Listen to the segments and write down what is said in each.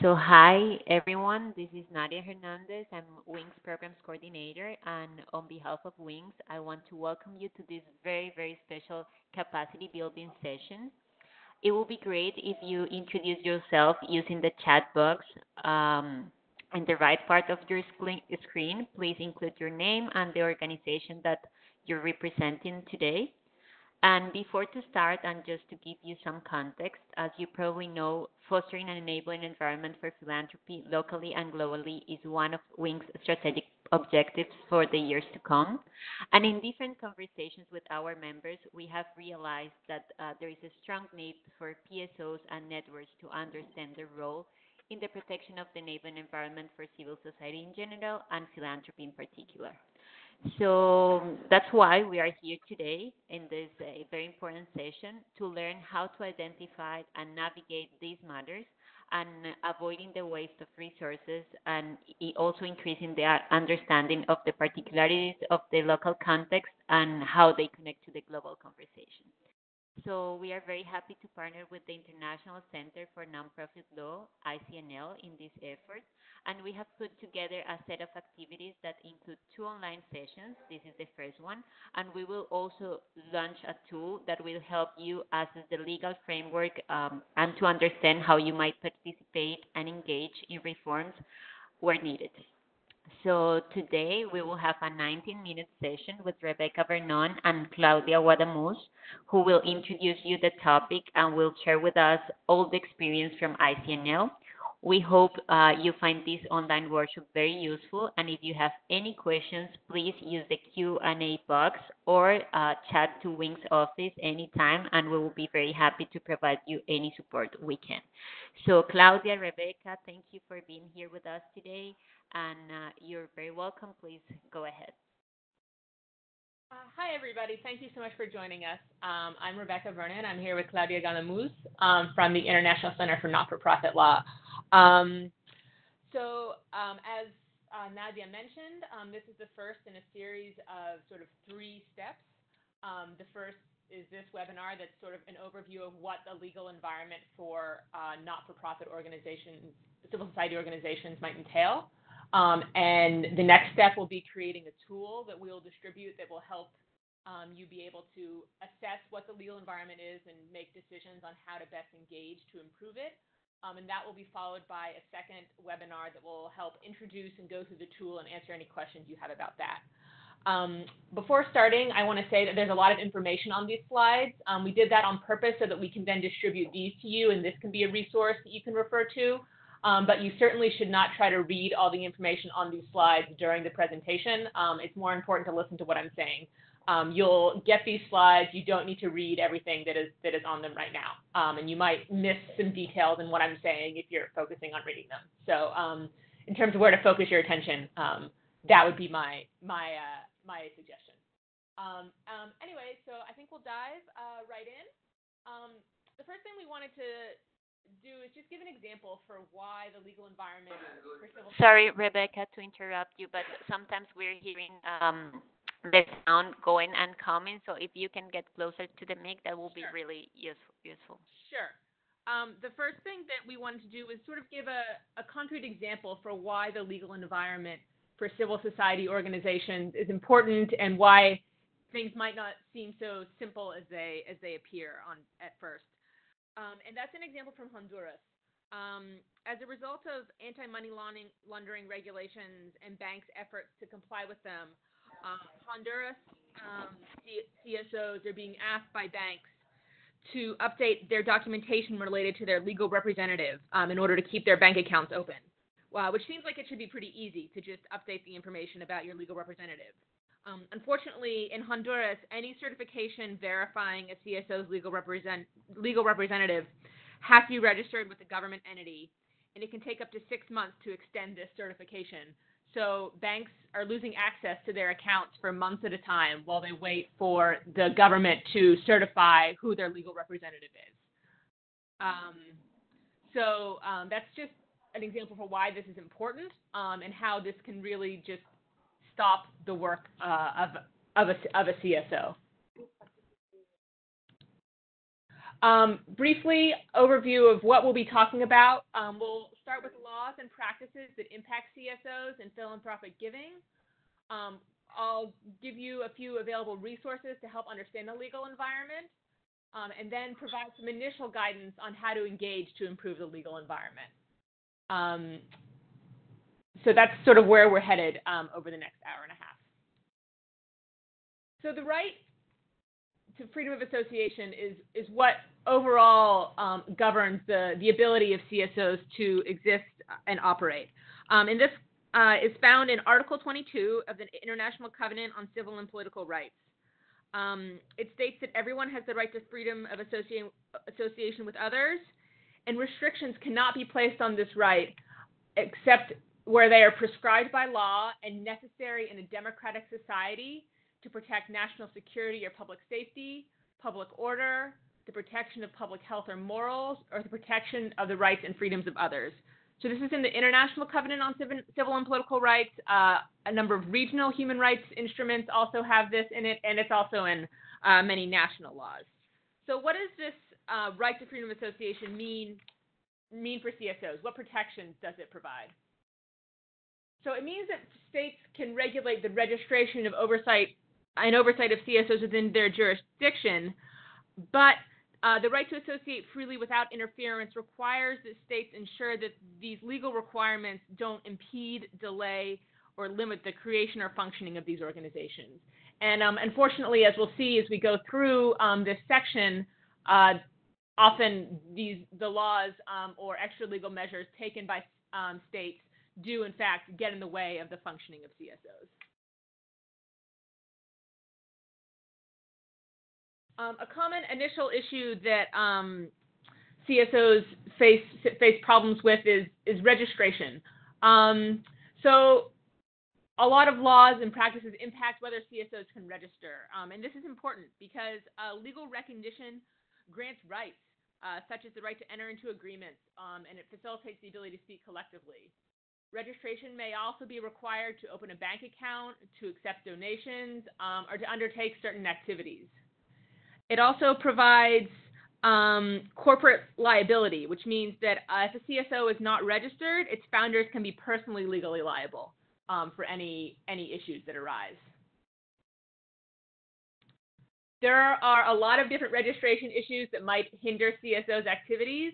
So hi everyone, this is Nadia Hernandez. I'm Wings Programs Coordinator, and on behalf of Wings, I want to welcome you to this very special capacity building session. It will be great if you introduce yourself using the chat box in the right part of your screen. Please include your name and the organization that you're representing today. And before to start, and just to give you some context, as you probably know, fostering an enabling environment for philanthropy locally and globally is one of WING's strategic objectives for the years to come. And in different conversations with our members, we have realized that there is a strong need for PSOs and networks to understand their role in the protection of the enabling environment for civil society in general and philanthropy in particular. So that's why we are here today in this very important session to learn how to identify and navigate these matters and avoiding the waste of resources and also increasing the understanding of the particularities of the local context and how they connect to the global conversation. So we are very happy to partner with the International Center for Nonprofit Law, ICNL, in this effort. And we have put together a set of activities that include two online sessions. This is the first one. And we will also launch a tool that will help you assess the legal framework and to understand how you might participate and engage in reforms where needed. So today we will have a 19-minute session with Rebecca Vernon and Claudia Guadamus, who will introduce you the topic and will share with us all the experience from ICNL. We hope you find this online workshop very useful, and if you have any questions, please use the Q&A box or chat to Wings office anytime, and we will be very happy to provide you any support we can. So Claudia, Rebecca, thank you for being here with us today, and you're very welcome. Please go ahead. Hi, everybody. Thank you so much for joining us. I'm Rebecca Vernon. I'm here with Claudia Ganamus from the International Center for Not-for-Profit Law. As Nadia mentioned, this is the first in a series of sort of 3 steps. The first is this webinar that's sort of an overview of what the legal environment for not-for-profit organizations, civil society organizations might entail. And the next step will be creating a tool that we'll distribute that will help you be able to assess what the legal environment is and make decisions on how to best engage to improve it. And that will be followed by a second webinar that will help introduce and go through the tool and answer any questions you have about that. Before starting, I want to say that there's a lot of information on these slides. We did that on purpose so that we can then distribute these to you, and this can be a resource that you can refer to. But you certainly should not try to read all the information on these slides during the presentation. It's more important to listen to what I'm saying. You'll get these slides. You don't need to read everything that is on them right now. And you might miss some details in what I'm saying if you're focusing on reading them. So in terms of where to focus your attention, that would be my suggestion. Anyway, so I think we'll dive right in. The first thing we wanted to do is just give an example for why the legal environment for civil. Sorry, Rebecca, to interrupt you, but sometimes we're hearing the sound going and coming. So if you can get closer to the mic, that will be really useful. Sure. The first thing that we wanted to do was sort of give a concrete example for why the legal environment for civil society organizations is important and why things might not seem so simple as they appear at first. And that's an example from Honduras. As a result of anti-money laundering regulations and banks' efforts to comply with them, Honduras CSOs are being asked by banks to update their documentation related to their legal representative in order to keep their bank accounts open, which seems like it should be pretty easy to just update the information about your legal representative. Unfortunately, in Honduras, any certification verifying a CSO's legal representative has to be registered with a government entity, and it can take up to 6 months to extend this certification. So banks are losing access to their accounts for months at a time while they wait for the government to certify who their legal representative is. That's just an example for why this is important and how this can really just stop the work of a CSO. Briefly, overview of what we'll be talking about. We'll start with laws and practices that impact CSOs and philanthropic giving. I'll give you a few available resources to help understand the legal environment, and then provide some initial guidance on how to engage to improve the legal environment. So that's sort of where we're headed over the next hour and a half. So the right to freedom of association is what overall governs the ability of CSOs to exist and operate. And this is found in Article 22 of the International Covenant on Civil and Political Rights. It states that everyone has the right to freedom of association with others, and restrictions cannot be placed on this right except where they are prescribed by law and necessary in a democratic society to protect national security or public safety, public order, the protection of public health or morals, or the protection of the rights and freedoms of others. So this is in the International Covenant on Civil and Political Rights. A number of regional human rights instruments also have this in it, and it's also in many national laws. So what does this right to freedom of association mean for CSOs? What protections does it provide? So it means that states can regulate the registration of oversight of CSOs within their jurisdiction, but the right to associate freely without interference requires that states ensure that these legal requirements don't impede, delay, or limit the creation or functioning of these organizations. And unfortunately, as we'll see as we go through this section, often the laws or extra legal measures taken by states do, in fact, get in the way of the functioning of CSOs. A common initial issue that CSOs face problems with is registration. So a lot of laws and practices impact whether CSOs can register. And this is important because legal recognition grants rights, such as the right to enter into agreements, and it facilitates the ability to speak collectively. Registration may also be required to open a bank account, to accept donations, or to undertake certain activities. It also provides corporate liability, which means that if a CSO is not registered, its founders can be personally legally liable for any issues that arise. There are a lot of different registration issues that might hinder CSOs' activities.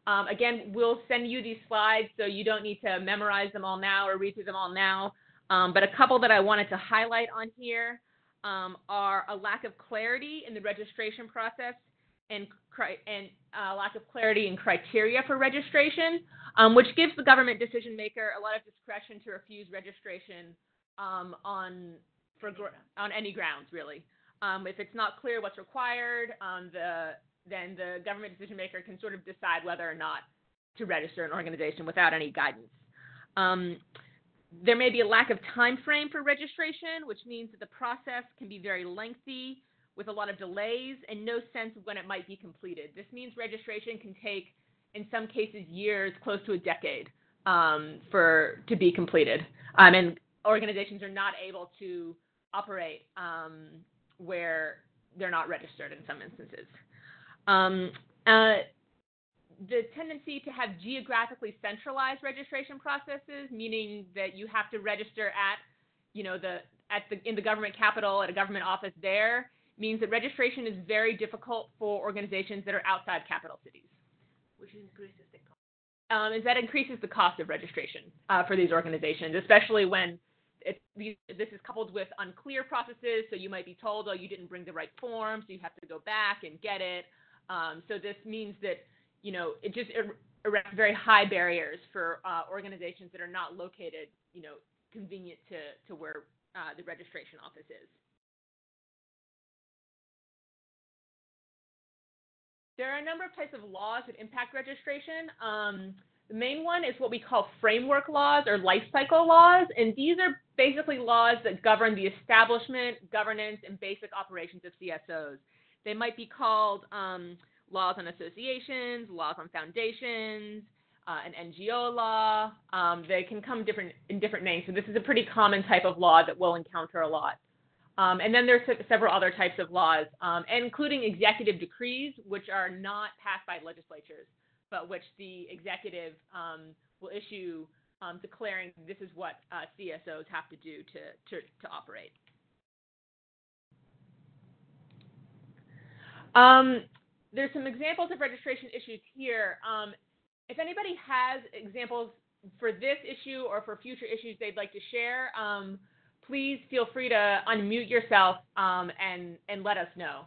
Again, we'll send you these slides, so you don't need to memorize them all now or read through them all now. But a couple that I wanted to highlight on here are a lack of clarity in the registration process and lack of clarity in criteria for registration, which gives the government decision maker a lot of discretion to refuse registration on any grounds, really. If it's not clear what's required, then the government decision maker can sort of decide whether or not to register an organization without any guidance. There may be a lack of time frame for registration, which means that the process can be very lengthy with a lot of delays and no sense of when it might be completed. This means registration can take, in some cases, years, close to a decade to be completed. And organizations are not able to operate where they're not registered in some instances. The tendency to have geographically centralized registration processes, meaning that you have to register in the government capital at a government office there, means that registration is very difficult for organizations that are outside capital cities. Which increases the cost. That increases the cost of registration for these organizations, especially when this is coupled with unclear processes. So you might be told, oh, you didn't bring the right form, so you have to go back and get it. So this means that it just erects very high barriers for organizations that are not located, convenient to where the registration office is. There are a number of types of laws that impact registration. The main one is what we call framework laws or life cycle laws, and these are basically laws that govern the establishment, governance, and basic operations of CSOs. They might be called laws on associations, laws on foundations, an NGO law. They can come in different names. So this is a pretty common type of law that we'll encounter a lot. And then there's several other types of laws, including executive decrees, which are not passed by legislatures, but which the executive will issue declaring this is what CSOs have to do to operate. There's some examples of registration issues here. If anybody has examples for this issue or for future issues they'd like to share, please feel free to unmute yourself and let us know.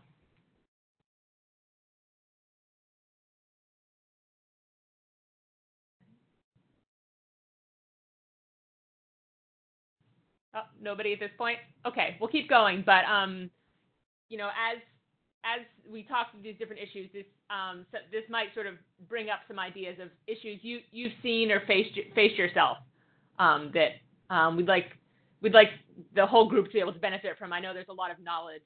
Oh, nobody at this point? Okay, we'll keep going. But you know, as we talk through these different issues, so this might sort of bring up some ideas of issues you've seen or faced yourself that we'd like the whole group to be able to benefit from. I know there's a lot of knowledge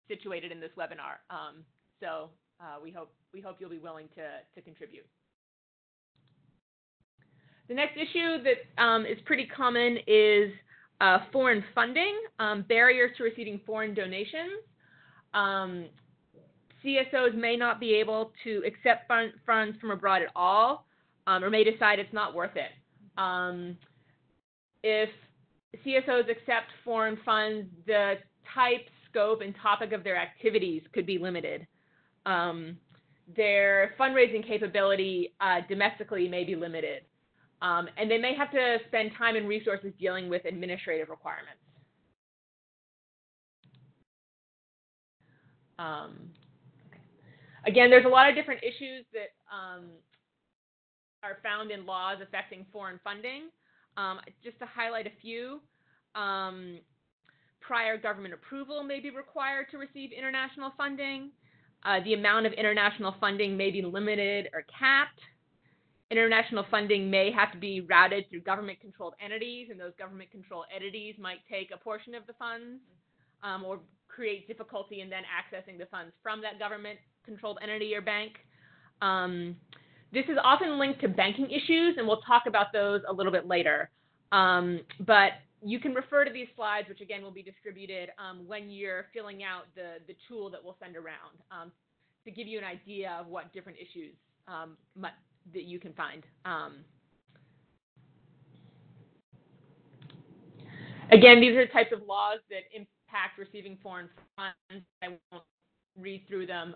situated in this webinar, so we hope you'll be willing to contribute. The next issue that is pretty common is foreign funding, barriers to receiving foreign donations. CSOs may not be able to accept funds from abroad at all, or may decide it's not worth it. If CSOs accept foreign funds, the type, scope, and topic of their activities could be limited. Their fundraising capability domestically may be limited. And they may have to spend time and resources dealing with administrative requirements. Okay. Again, there's a lot of different issues that are found in laws affecting foreign funding. Just to highlight a few, prior government approval may be required to receive international funding. The amount of international funding may be limited or capped. International funding may have to be routed through government-controlled entities, and those government-controlled entities might take a portion of the funds or create difficulty in then accessing the funds from that government-controlled entity or bank. This is often linked to banking issues, and we'll talk about those a little bit later. But you can refer to these slides, which again will be distributed when you're filling out the tool that we'll send around to give you an idea of what different issues that you can find. Again, these are the types of laws that impact receiving foreign funds. I won't read through them,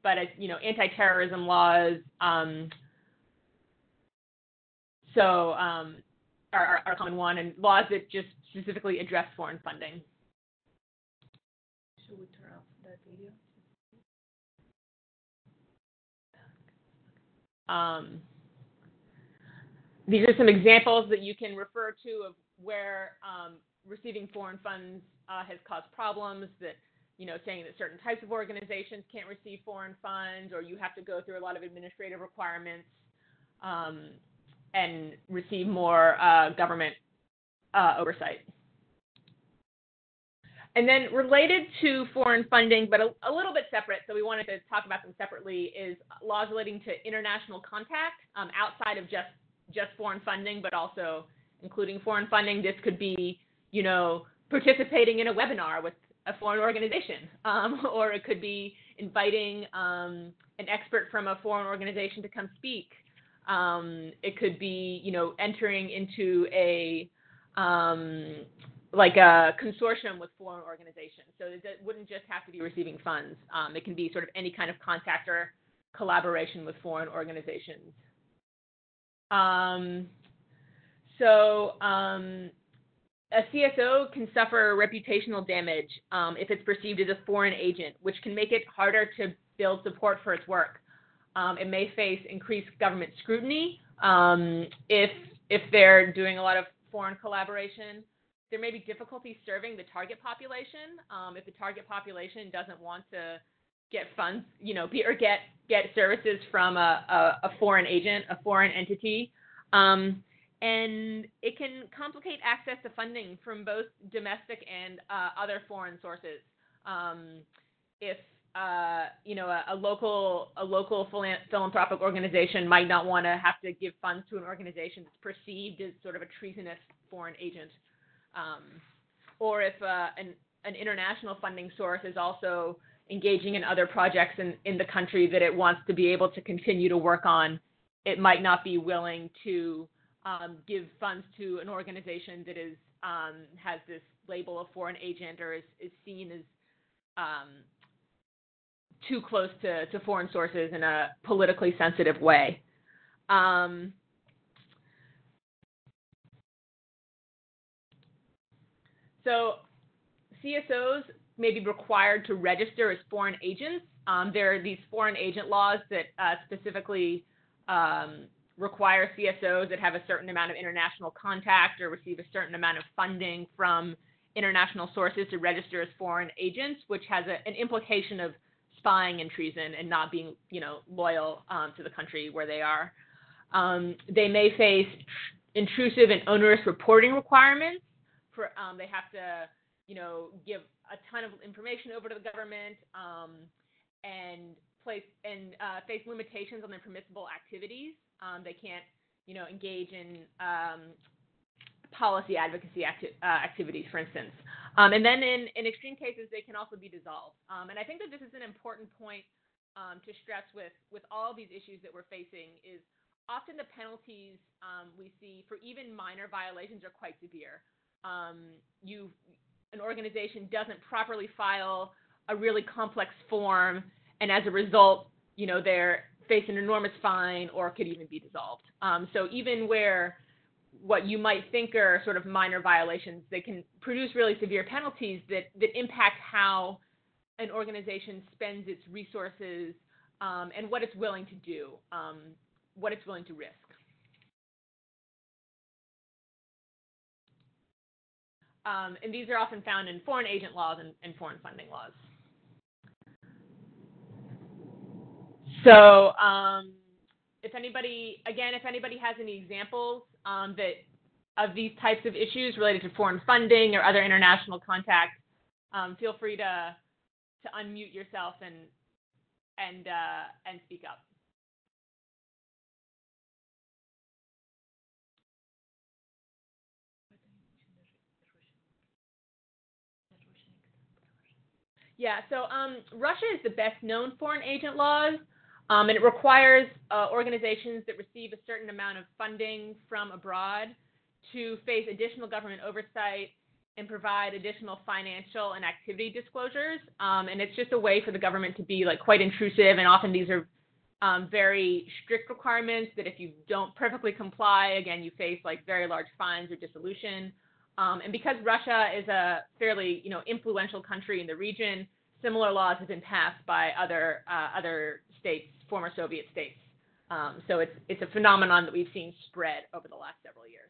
but it's, you know, anti-terrorism laws. Are a common one, and laws that just specifically address foreign funding. Should we turn off that video? These are some examples that you can refer to of where receiving foreign funds has caused problems, that, you know, saying that certain types of organizations can't receive foreign funds, or you have to go through a lot of administrative requirements and receive more government oversight. And then related to foreign funding, but a little bit separate, so we wanted to talk about them separately, is laws relating to international contact outside of just foreign funding, but also including foreign funding. This could be, you know, participating in a webinar with a foreign organization, or it could be inviting an expert from a foreign organization to come speak. It could be, you know, entering into like a consortium with foreign organizations. So it wouldn't just have to be receiving funds. It can be sort of any kind of contact or collaboration with foreign organizations. A CSO can suffer reputational damage if it's perceived as a foreign agent, which can make it harder to build support for its work. It may face increased government scrutiny if they're doing a lot of foreign collaboration. There may be difficulty serving the target population if the target population doesn't want to get funds, you know, or get services from a foreign agent, a foreign entity. And it can complicate access to funding from both domestic and other foreign sources. If you know, a local philanthropic organization might not want to have to give funds to an organization that's perceived as sort of a treasonous foreign agent. or if an international funding source is also engaging in other projects in the country that it wants to be able to continue to work on, it might not be willing to give funds to an organization that is has this label of foreign agent or is seen as too close to foreign sources in a politically sensitive way. So CSOs may be required to register as foreign agents. There are these foreign agent laws that specifically require CSOs that have a certain amount of international contact or receive a certain amount of funding from international sources to register as foreign agents, which has an implication of spying and treason and not being, loyal to the country where they are. They may face intrusive and onerous reporting requirements. They have to, give a ton of information over to the government and face limitations on their permissible activities. They can't, engage in policy advocacy activities, for instance. And then in extreme cases, they can also be dissolved. And I think that this is an important point to stress with all these issues that we're facing is often the penalties we see for even minor violations are quite severe. An organization doesn't properly file a really complex form, and as a result, they're face an enormous fine or could even be dissolved. So even where what you might think are sort of minor violations, they can produce really severe penalties that impact how an organization spends its resources and what it's willing to do, what it's willing to risk. And these are often found in foreign agent laws and foreign funding laws. So if anybody has any examples of these types of issues related to foreign funding or other international contacts, feel free to unmute yourself and speak up. Yeah, so Russia is the best known foreign agent laws, and it requires organizations that receive a certain amount of funding from abroad to face additional government oversight and provide additional financial and activity disclosures. And it's just a way for the government to be quite intrusive, and often these are very strict requirements that if you don't perfectly comply, again, you face very large fines or dissolution. And because Russia is a fairly, influential country in the region, similar laws have been passed by other states, former Soviet states. So it's a phenomenon that we've seen spread over the last several years.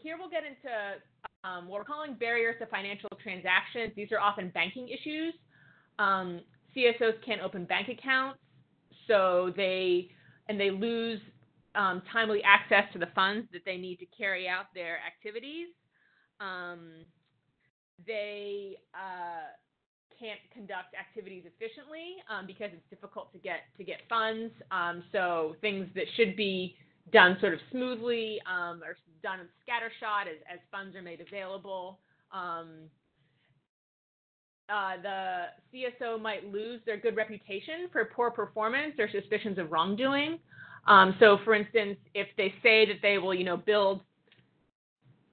Here we'll get into what we're calling barriers to financial transactions. These are often banking issues. CSOs can't open bank accounts, so they lose timely access to the funds that they need to carry out their activities. They can't conduct activities efficiently because it's difficult to get funds. So things that should be done sort of smoothly are done scattershot as funds are made available. The CSO might lose their good reputation for poor performance or suspicions of wrongdoing. So, for instance, if they say that they will, build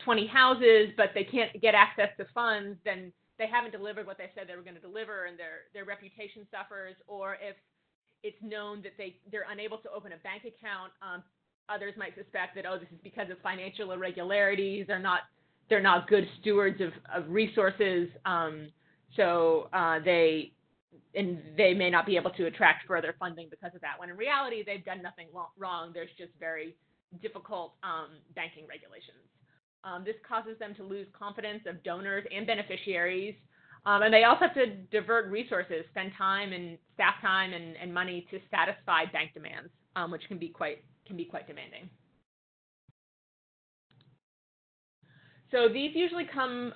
20 houses, but they can't get access to funds, then they haven't delivered what they said they were going to deliver, and their reputation suffers. Or if it's known that they're unable to open a bank account, others might suspect that, this is because of financial irregularities. They're not good stewards of resources. So they may not be able to attract further funding because of that, when in reality, they've done nothing wrong. There's just very difficult banking regulations. This causes them to lose confidence of donors and beneficiaries. And they also have to divert resources, spend time and staff time and money to satisfy bank demands, which can be quite demanding. So these usually come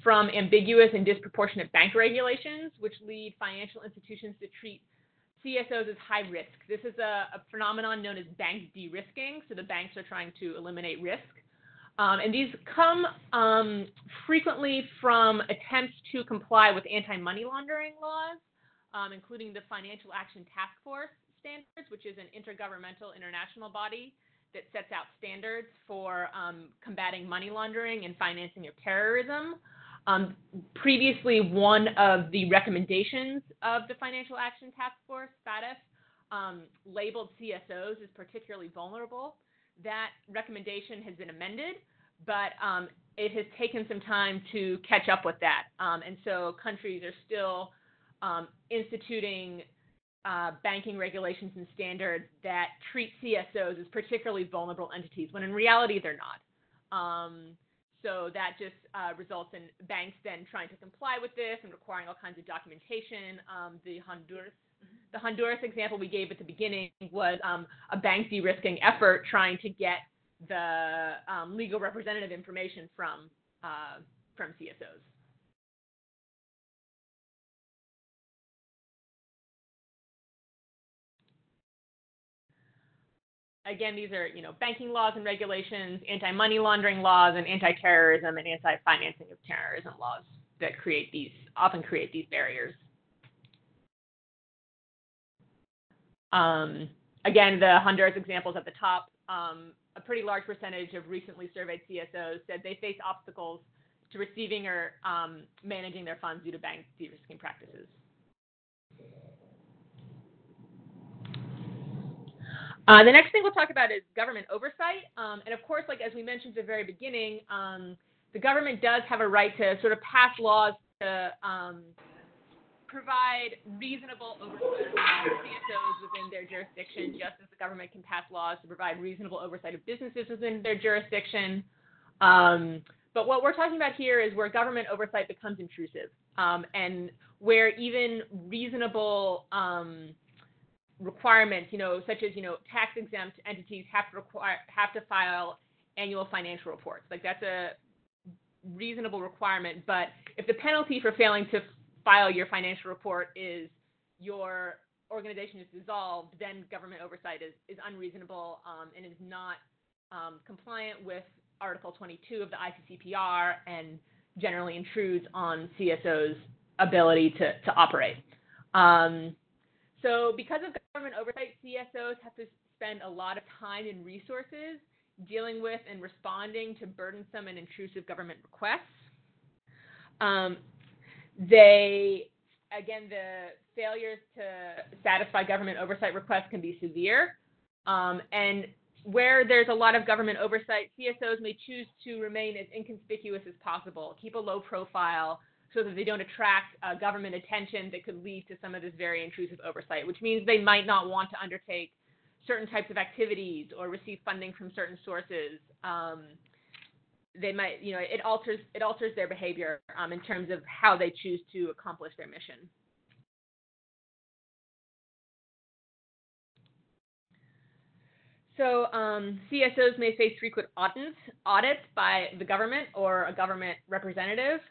from ambiguous and disproportionate bank regulations, which lead financial institutions to treat CSOs is high risk. This is a phenomenon known as bank de-risking. So the banks are trying to eliminate risk. And these come frequently from attempts to comply with anti-money laundering laws, including the Financial Action Task Force standards, which is an intergovernmental international body that sets out standards for combating money laundering and financing of terrorism. Previously, one of the recommendations of the Financial Action Task Force, FATF, labeled CSOs as particularly vulnerable. That recommendation has been amended, but it has taken some time to catch up with that. And so countries are still instituting banking regulations and standards that treat CSOs as particularly vulnerable entities, when in reality they're not. So that just results in banks then trying to comply with this and requiring all kinds of documentation. The Honduras example we gave at the beginning was a bank de-risking effort trying to get the legal representative information from CSOs. Again, these are, banking laws and regulations, anti-money laundering laws, and anti-terrorism and anti-financing of terrorism laws that often create these barriers. Again, the Honduras examples at the top. A pretty large percentage of recently surveyed CSOs said they face obstacles to receiving or managing their funds due to bank de-risking practices. The next thing we'll talk about is government oversight. And of course, as we mentioned at the very beginning, the government does have a right to sort of pass laws to provide reasonable oversight of CSOs within their jurisdiction, just as the government can pass laws to provide reasonable oversight of businesses within their jurisdiction. But what we're talking about here is where government oversight becomes intrusive, and where even reasonable requirements, such as, tax-exempt entities have to file annual financial reports. That's a reasonable requirement. But if the penalty for failing to file your financial report is your organization is dissolved, then government oversight is unreasonable and is not compliant with Article 22 of the ICCPR and generally intrudes on CSOs' ability to operate. So because of government oversight, CSOs have to spend a lot of time and resources dealing with and responding to burdensome and intrusive government requests. The failures to satisfy government oversight requests can be severe. And where there's a lot of government oversight, CSOs may choose to remain as inconspicuous as possible, keep a low profile, so that they don't attract government attention that could lead to some of this very intrusive oversight, which means they might not want to undertake certain types of activities or receive funding from certain sources. They might, it alters their behavior in terms of how they choose to accomplish their mission. So CSOs may face frequent audits by the government or a government representative.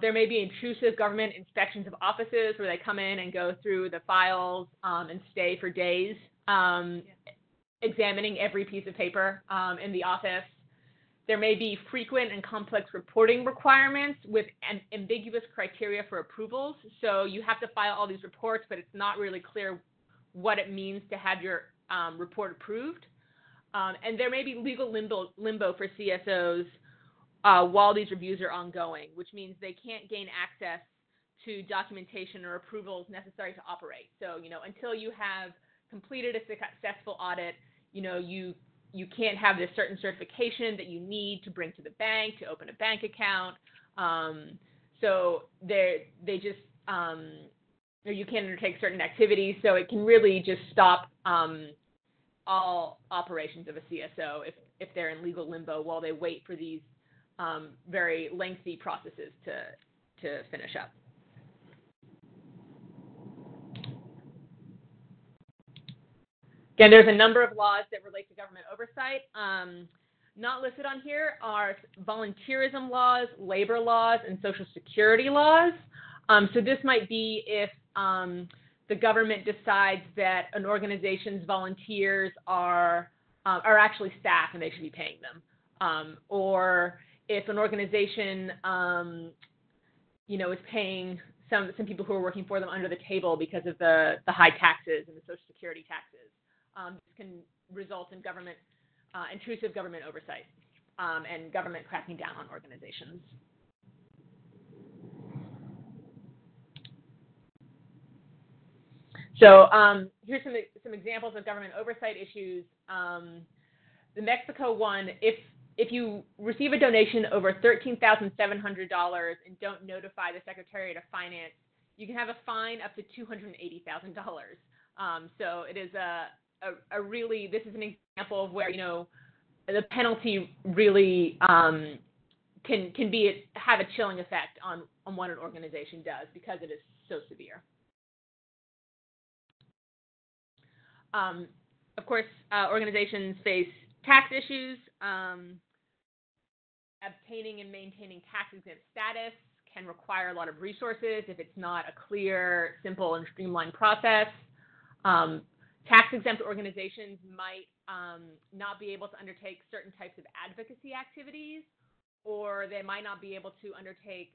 There may be intrusive government inspections of offices where they come in and go through the files and stay for days, examining every piece of paper in the office. There may be frequent and complex reporting requirements with ambiguous criteria for approvals. So you have to file all these reports, but it's not really clear what it means to have your report approved. And there may be legal limbo for CSOs while these reviews are ongoing, which means they can't gain access to documentation or approvals necessary to operate. So, until you have completed a successful audit, you can't have this certain certification that you need to bring to the bank to open a bank account. So they just, or you can't undertake certain activities. So it can really just stop all operations of a CSO if they're in legal limbo while they wait for these very lengthy processes to finish up. Again, there's a number of laws that relate to government oversight. Not listed on here are volunteerism laws, labor laws, and social security laws. So this might be if the government decides that an organization's volunteers are actually staff and they should be paying them, or if an organization, is paying some people who are working for them under the table because of the high taxes and the Social Security taxes. This can result in intrusive government oversight, and government cracking down on organizations. So here's some examples of government oversight issues. The Mexico one, if you receive a donation over $13,700 and don't notify the Secretariat of Finance, you can have a fine up to $280,000. So it is this is an example of where, the penalty really can have a chilling effect on what an organization does because it is so severe. Of course, organizations face tax issues. Obtaining and maintaining tax-exempt status can require a lot of resources if it's not a clear, simple, and streamlined process. Tax-exempt organizations might not be able to undertake certain types of advocacy activities, or they might not be able to undertake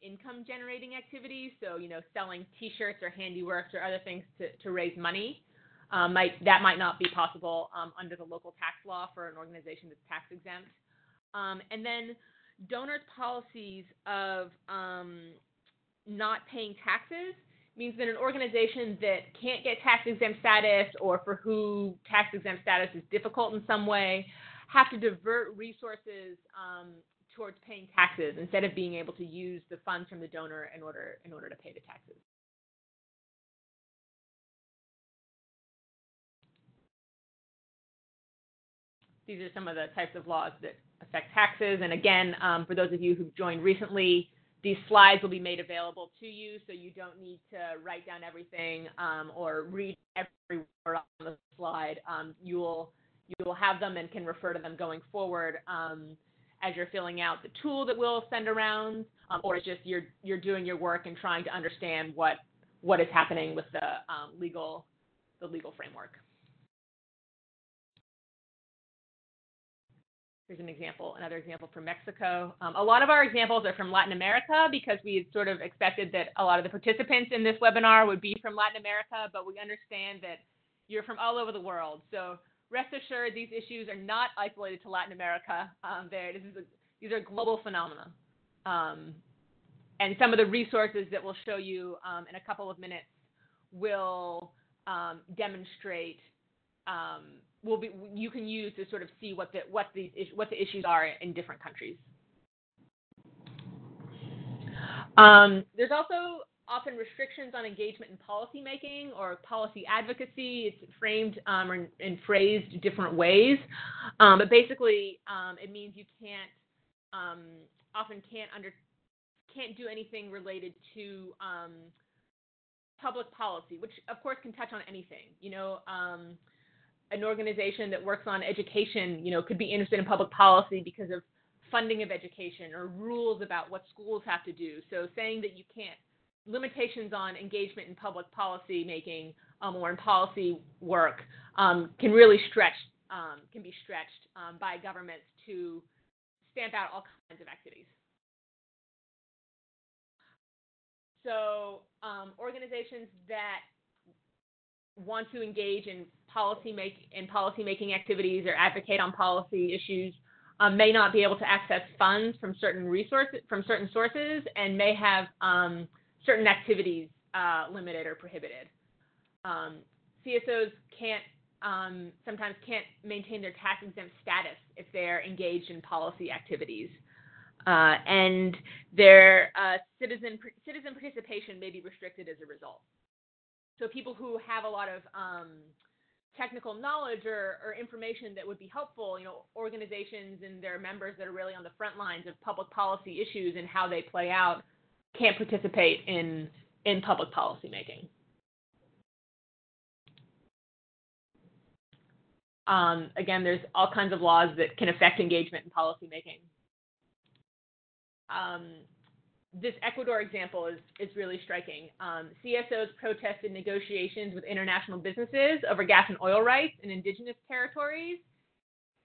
income-generating activities, so, selling T-shirts or handiworks or other things to raise money. That might not be possible under the local tax law for an organization that's tax-exempt. And then donors' policies of not paying taxes means that an organization that can't get tax-exempt status, or for who tax-exempt status is difficult in some way, have to divert resources towards paying taxes instead of being able to use the funds from the donor in order to pay the taxes. These are some of the types of laws that affect taxes. And again, for those of you who've joined recently, these slides will be made available to you, so you don't need to write down everything or read every word on the slide. You will have them and can refer to them going forward as you're filling out the tool that we'll send around, or it's just you're doing your work and trying to understand what is happening with the legal framework. Here's another example from Mexico. A lot of our examples are from Latin America because we had sort of expected that a lot of the participants in this webinar would be from Latin America, but we understand that you're from all over the world. So rest assured, these issues are not isolated to Latin America. These are global phenomena. And some of the resources that we'll show you in a couple of minutes will demonstrate you can use to sort of see what the issues are in different countries. There's also often restrictions on engagement in policymaking or policy advocacy. It's framed and phrased different ways, but basically it means you can't do anything related to public policy, which of course can touch on anything. An organization that works on education, could be interested in public policy because of funding of education or rules about what schools have to do. So saying that you can't, limitations on engagement in public policy making or in policy work can really be stretched by governments to stamp out all kinds of activities. So organizations that want to engage in policymaking activities or advocate on policy issues may not be able to access funds from certain sources, and may have certain activities limited or prohibited. CSOs sometimes can't maintain their tax-exempt status if they're engaged in policy activities, and their citizen participation may be restricted as a result. So people who have a lot of technical knowledge or information that would be helpful, organizations and their members that are really on the front lines of public policy issues and how they play out, can't participate in public policy making. Again, there's all kinds of laws that can affect engagement in policy making. this Ecuador example is really striking. CSOs protested negotiations with international businesses over gas and oil rights in indigenous territories.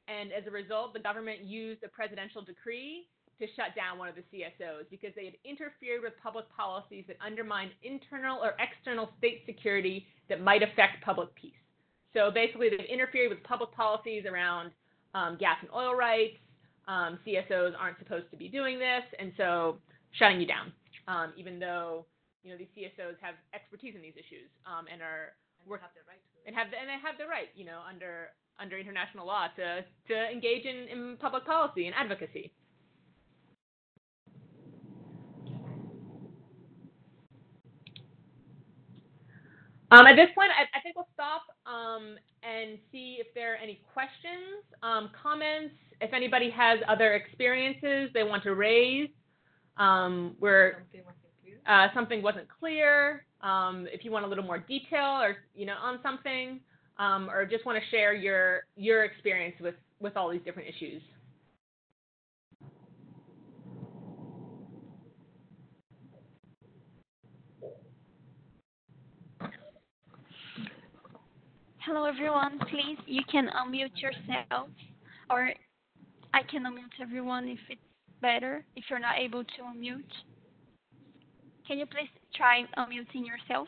And as a result, the government used a presidential decree to shut down one of the CSOs because they had interfered with public policies that undermined internal or external state security that might affect public peace. So basically, they've interfered with public policies around gas and oil rights. CSOs aren't supposed to be doing this, and so shutting you down, even though these CSOs have expertise in these issues and are have the right to. And they have the right, under international law to engage in public policy and advocacy. At this point, I think we'll stop and see if there are any questions, comments, if anybody has other experiences they want to raise, where something wasn't clear, if you want a little more detail or on something, or just want to share your experience with all these different issues. Hello, everyone. Please, you can unmute yourself, or I can unmute everyone if it's better, if you're not able to unmute. Can you please try unmuting yourself?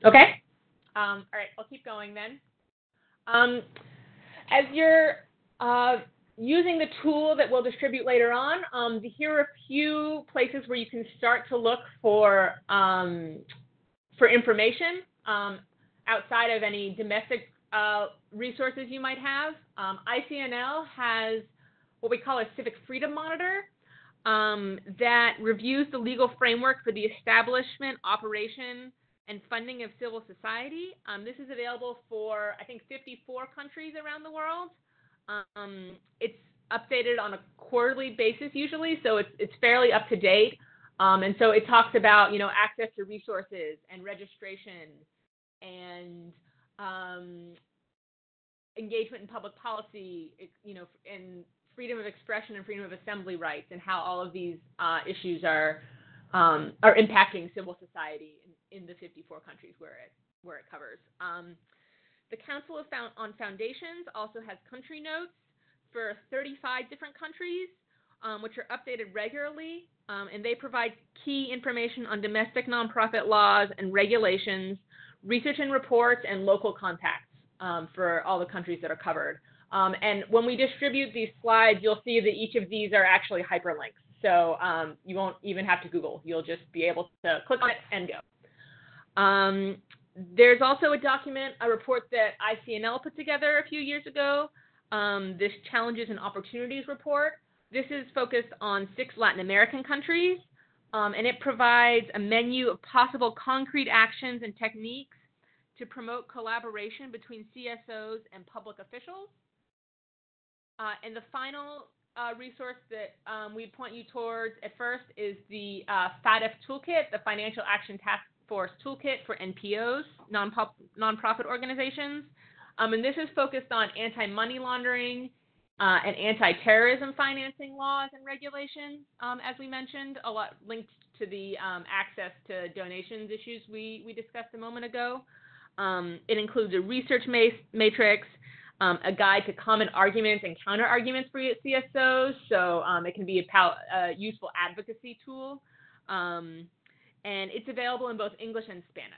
Okay. All right, I'll keep going then. As you're using the tool that we'll distribute later on, here are a few places where you can start to look for information outside of any domestic resources you might have. ICNL has what we call a civic freedom monitor that reviews the legal framework for the establishment, operation, and funding of civil society. This is available for, I think, 54 countries around the world. It's updated on a quarterly basis usually, so it's fairly up to date. And so it talks about, access to resources and registration and engagement in public policy, and freedom of expression and freedom of assembly rights, and how all of these issues are impacting civil society in the 54 countries where it covers. The Council on Foundations also has country notes for 35 different countries, which are updated regularly, and they provide key information on domestic nonprofit laws and regulations, research and reports, and local contacts for all the countries that are covered. And when we distribute these slides, you'll see that each of these are actually hyperlinks. So you won't even have to Google. You'll just be able to click on it and go. There's also a report that ICNL put together a few years ago, this Challenges and Opportunities report. This is focused on 6 Latin American countries, and it provides a menu of possible concrete actions and techniques to promote collaboration between CSOs and public officials. And the final resource that we point you towards at first is the FATF Toolkit, the Financial Action Task Force Toolkit for NPOs, nonprofit organizations. And this is focused on anti-money laundering and anti-terrorism financing laws and regulations, as we mentioned, a lot linked to the access to donations issues we discussed a moment ago. It includes a research matrix, a guide to common arguments and counter-arguments for CSOs, so it can be a useful advocacy tool. And it's available in both English and Spanish.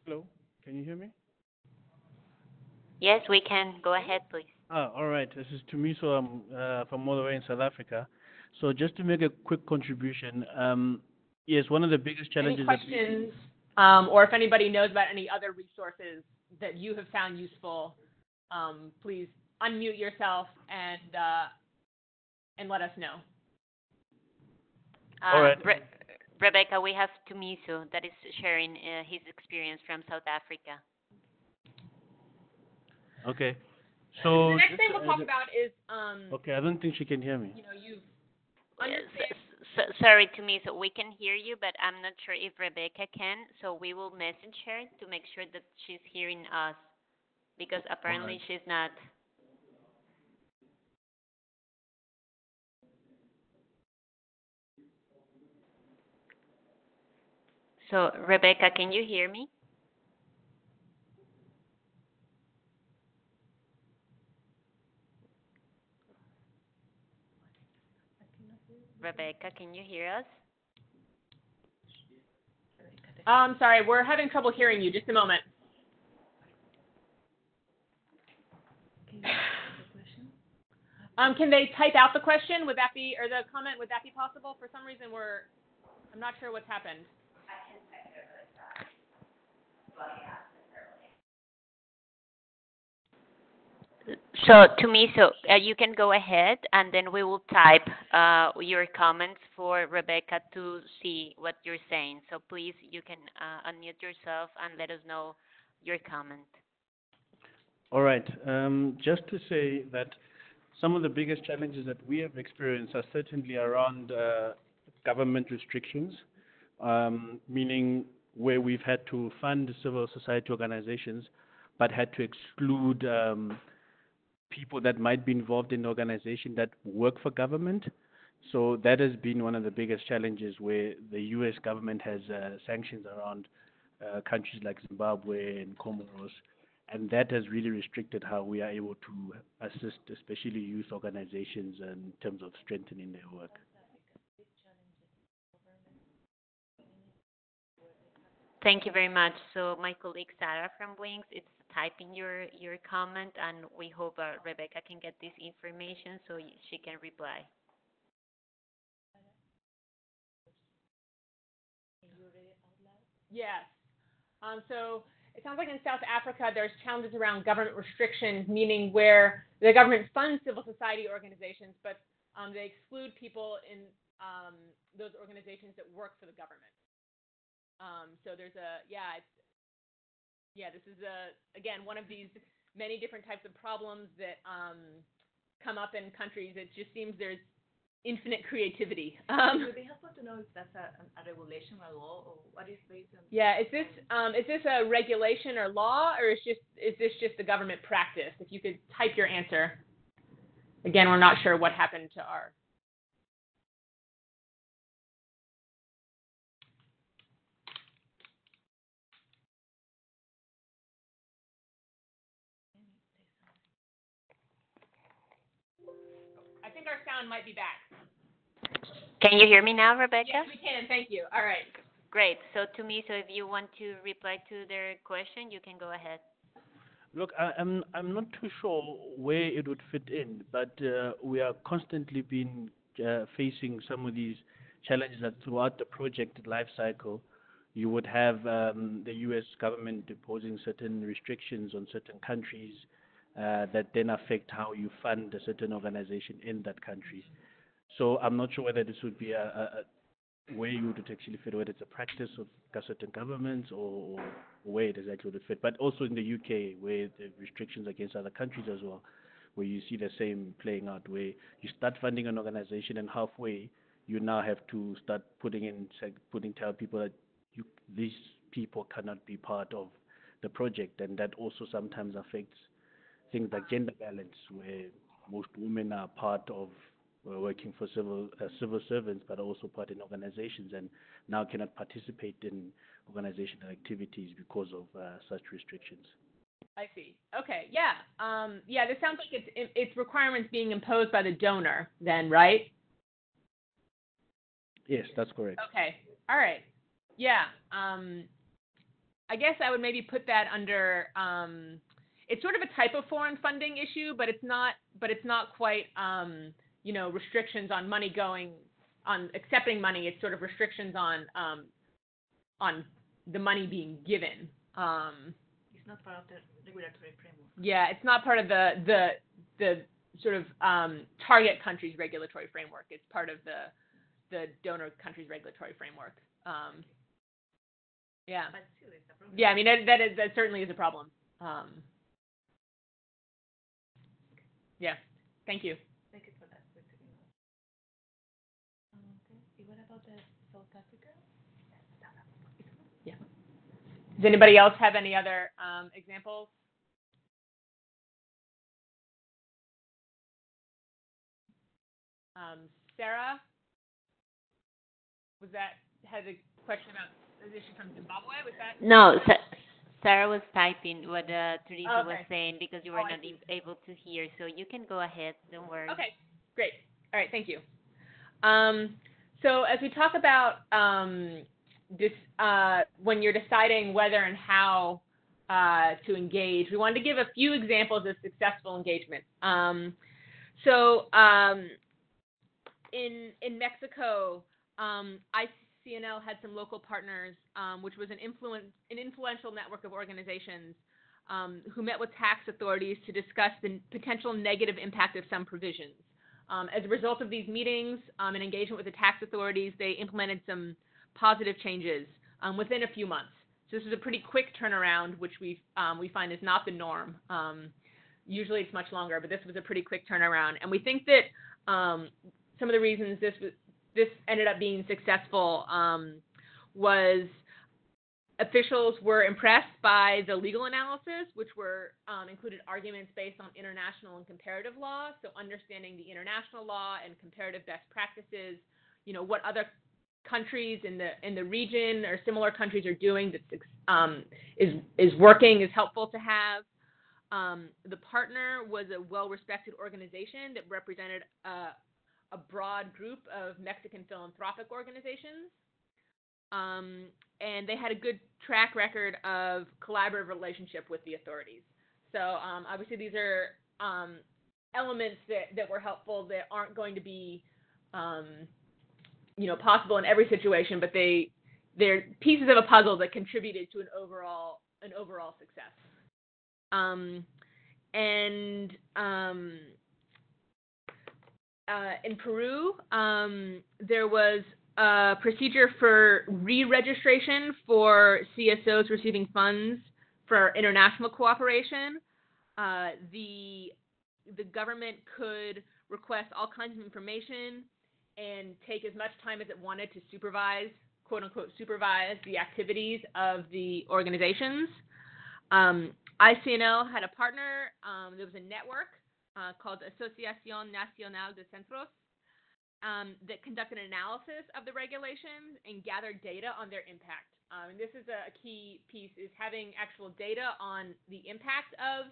Hello, can you hear me? Yes, we can. Go ahead, please. All right. This is Tumiso. I'm from all the way in South Africa. So just to make a quick contribution, yes, one of the biggest challenges. Any questions, or if anybody knows about any other resources that you have found useful, please unmute yourself and let us know. All right. Rebecca, we have Tumiso that is sharing his experience from South Africa. Okay. So the next thing we'll talk about is okay, I don't think she can hear me. You understand. Sorry, Tumiso, we can hear you, but I'm not sure if Rebecca can. So we will message her to make sure that she's hearing us, because apparently she's not. So, Rebecca, can you hear me? Rebecca, can you hear us? Sorry, we're having trouble hearing you. Just a moment. Can they type out the question? Would that be, or the comment? Would that be possible? For some reason, I'm not sure what's happened. So, you can go ahead, and then we will type your comments for Rebecca to see what you're saying. So, please, you can unmute yourself and let us know your comment. All right. Just to say that some of the biggest challenges that we have experienced are certainly around government restrictions, meaning where we've had to fund civil society organizations, but had to exclude people that might be involved in the organization that work for government. So that has been one of the biggest challenges, where the U.S. government has sanctions around countries like Zimbabwe and Comoros, and that has really restricted how we are able to assist, especially youth organizations, in terms of strengthening their work. Thank you very much. So my colleague Sarah from Wings is typing your comment, and we hope Rebecca can get this information so she can reply. Yes. So it sounds like in South Africa there's challenges around government restrictions, meaning where the government funds civil society organizations, but they exclude people in those organizations that work for the government. So there's this is again one of these many different types of problems that come up in countries. It just seems there's infinite creativity. It would be helpful to know if that's a regulation or law, or what is based on. Yeah, is this a regulation or law, or is this just the government practice? If you could type your answer. Again, we're not sure what happened to our. I think our sound might be back. Can you hear me now, Rebecca? Yes, we can. Thank you. All right. Great. So if you want to reply to their question, you can go ahead. Look, I'm not too sure where it would fit in, but we are constantly facing some of these challenges that throughout the project life cycle, you would have the U.S. government imposing certain restrictions on certain countries that then affect how you fund a certain organization in that country. So I'm not sure whether this would be a way you would actually fit, whether it's a practice of certain governments or where it exactly would fit. But also in the UK, where the restrictions against other countries as well, where you see the same playing out, where you start funding an organization and halfway you now have to start tell people that these people cannot be part of the project, and that also sometimes affects things like gender balance, where most women are part of working for civil servants, but also part in organizations, and now cannot participate in organizational activities because of such restrictions. I see. Okay. Yeah. This sounds like it's requirements being imposed by the donor, then, right? Yes, that's correct. Okay. All right. Yeah. I guess I would maybe put that under. It's sort of a type of foreign funding issue, but it's not quite. Restrictions on money on accepting money. It's sort of restrictions on the money being given. It's not part of the regulatory framework. Yeah, it's not part of the sort of target country's regulatory framework. It's part of the donor country's regulatory framework. Yeah. But still, it's a problem. Yeah, I mean that certainly is a problem. Yeah. Thank you. Thank you for that. Okay. What about the South Africa? Yeah. Does anybody else have any other examples? Sarah, had a question about Is she from Zimbabwe? Was that? No, Sarah was typing what Teresa was Okay. saying because you Oh, were I not see. able to hear. So you can go ahead. Don't worry. Okay, great. All right, thank you. So as we talk about this, when you're deciding whether and how to engage, we wanted to give a few examples of successful engagement. In Mexico, ICNL had some local partners, which was an influential network of organizations who met with tax authorities to discuss the potential negative impact of some provisions. As a result of these meetings and engagement with the tax authorities, they implemented some positive changes within a few months. So this is a pretty quick turnaround, which we find is not the norm. Usually it's much longer, but this was a pretty quick turnaround. And we think that some of the reasons this ended up being successful was officials were impressed by the legal analysis, which were included arguments based on international and comparative law. So understanding the international law and comparative best practices, what other countries in the region or similar countries are doing that is working is helpful to have. The partner was a well-respected organization that represented a broad group of Mexican philanthropic organizations. And they had a good track record of collaborative relationship with the authorities. So obviously these are elements that were helpful that aren't going to be possible in every situation, but they're pieces of a puzzle that contributed to an overall success. In Peru, there was a procedure for re-registration for CSOs receiving funds for international cooperation. The government could request all kinds of information and take as much time as it wanted to supervise, quote unquote, supervise the activities of the organizations. ICNL had a partner. There was a network called Asociación Nacional de Centros that conducted an analysis of the regulations and gathered data on their impact. And this is a key piece, is having actual data on the impact of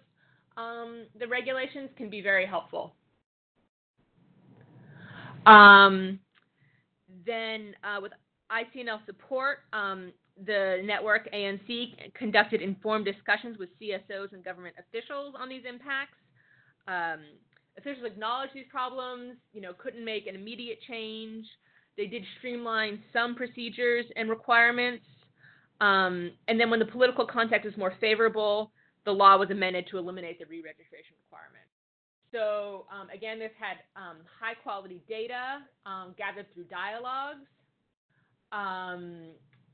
the regulations can be very helpful. Then with ICNL support, the network ANC conducted informed discussions with CSOs and government officials on these impacts. Officials acknowledged these problems, couldn't make an immediate change. They did streamline some procedures and requirements. And then when the political context was more favorable, the law was amended to eliminate the re-registration requirement. So again, this had high quality data gathered through dialogues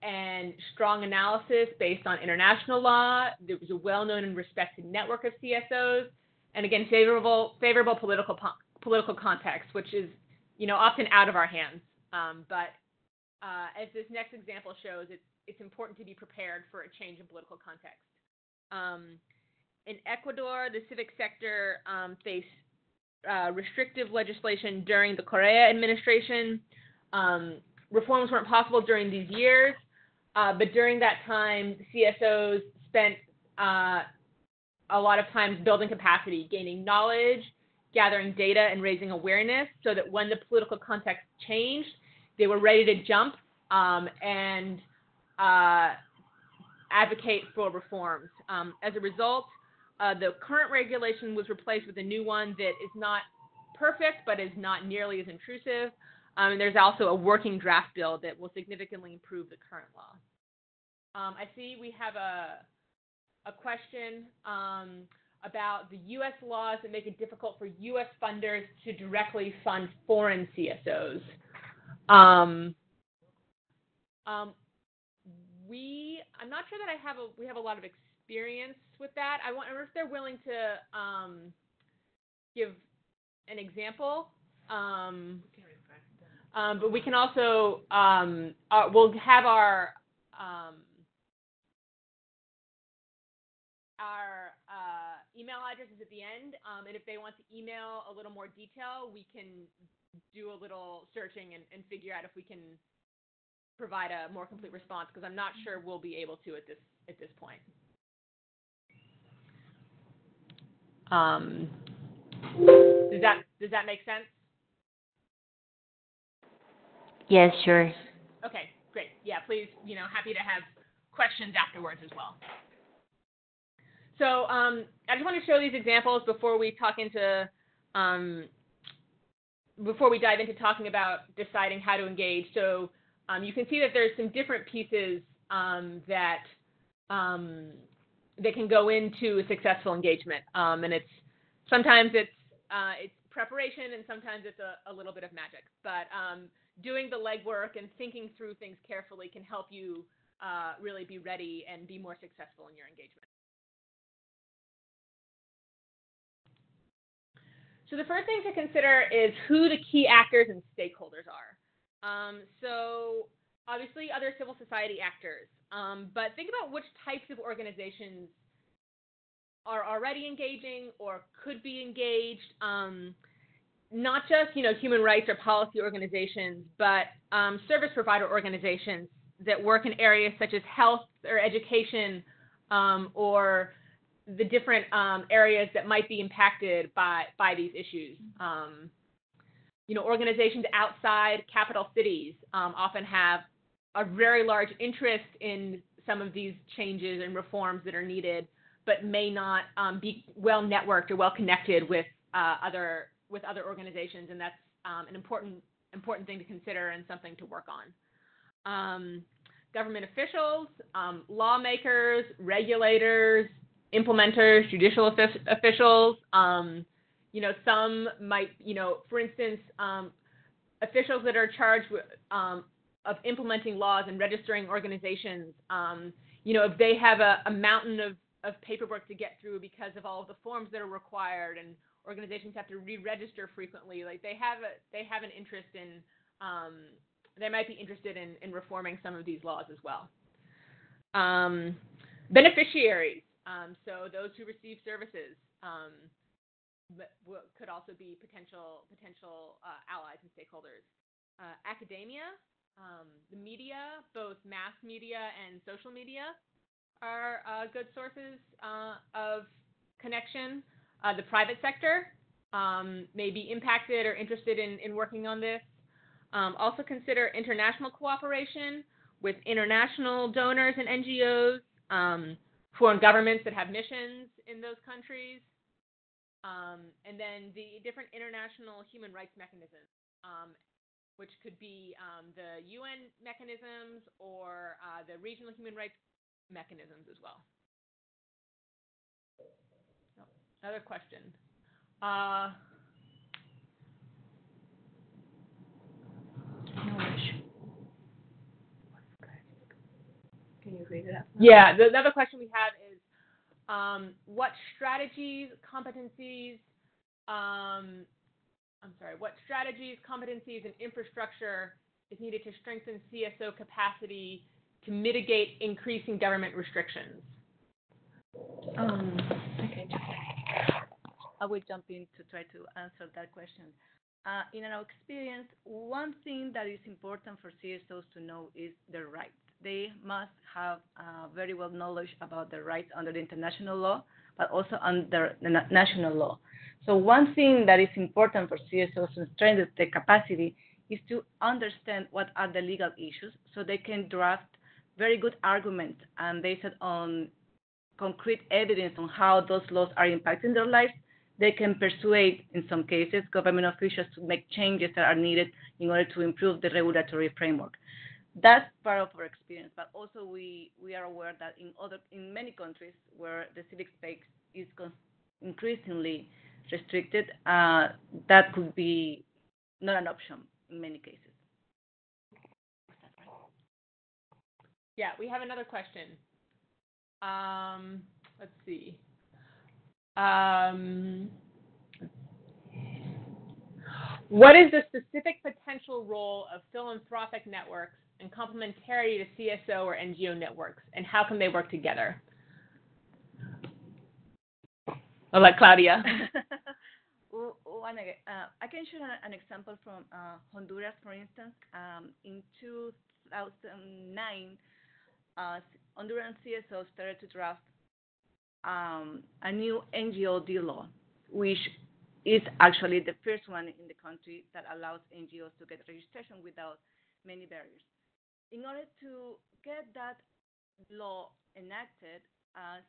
and strong analysis based on international law. There was a well-known and respected network of CSOs, and again, favorable political context, which is often out of our hands. But as this next example shows, it's important to be prepared for a change in political context. In Ecuador, the civic sector faced restrictive legislation during the Correa administration. Reforms weren't possible during these years, but during that time, CSOs spent a lot of time building capacity, gaining knowledge, gathering data, and raising awareness so that when the political context changed, they were ready to jump and advocate for reforms. As a result, the current regulation was replaced with a new one that is not perfect, but is not nearly as intrusive. And there's also a working draft bill that will significantly improve the current law. I see we have a question about the U.S. laws that make it difficult for U.S. funders to directly fund foreign CSOs. I'm not sure that we have a lot of experience with that. I wonder if they're willing to give an example. But we can also we'll have our email addresses at the end, and if they want to email a little more detail, we can do a little searching and figure out if we can provide a more complete response because I'm not sure we'll be able to at this point. Does that make sense? Yes, sure. Okay, great. Yeah, please, happy to have questions afterwards as well. So I just want to show these examples before we dive into talking about deciding how to engage. So you can see that there's some different pieces that can go into a successful engagement, and sometimes it's preparation, and sometimes it's a little bit of magic. But doing the legwork and thinking through things carefully can help you really be ready and be more successful in your engagement. So the first thing to consider is who the key actors and stakeholders are. So obviously other civil society actors, but think about which types of organizations are already engaging or could be engaged. Not just human rights or policy organizations, but service provider organizations that work in areas such as health or education, or the different areas that might be impacted by these issues. Organizations outside capital cities often have a very large interest in some of these changes and reforms that are needed, but may not be well networked or well connected with other organizations, and that's an important thing to consider and something to work on. Government officials, lawmakers, regulators, implementers, judicial officials. Some might, for instance, officials that are charged with, of implementing laws and registering organizations. If they have a mountain of paperwork to get through because of all of the forms that are required, and organizations have to re-register frequently, like they have an interest in. They might be interested in reforming some of these laws as well. Beneficiaries. So those who receive services could also be potential allies and stakeholders. Academia, the media, both mass media and social media, are good sources of connection. The private sector may be impacted or interested in working on this. Also consider international cooperation with international donors and NGOs, foreign governments that have missions in those countries, and then the different international human rights mechanisms, which could be the UN mechanisms or the regional human rights mechanisms as well. Another question. Can you read it out? Yeah, another question we have is what strategies, competencies, and infrastructure is needed to strengthen CSO capacity to mitigate increasing government restrictions? Okay. I will jump in to try to answer that question. In our experience, one thing that is important for CSOs to know is their rights. They must have very well knowledge about their rights under the international law, but also under the national law. So one thing that is important for CSOs to strengthen their capacity is to understand what are the legal issues, so they can draft very good arguments and based on concrete evidence on how those laws are impacting their lives. They can persuade, in some cases, government officials to make changes that are needed in order to improve the regulatory framework. That's part of our experience, but also we are aware that in many countries where the civic space is increasingly restricted, that could be not an option in many cases. Yeah, we have another question. Let's see. What is the specific potential role of philanthropic networks and complementarity to CSO or NGO networks, and how can they work together? I'll let Claudia. I can share an example from Honduras, for instance. In 2009, Honduran CSOs started to draft a new NGOD law, which is actually the first one in the country that allows NGOs to get registration without many barriers. In order to get that law enacted,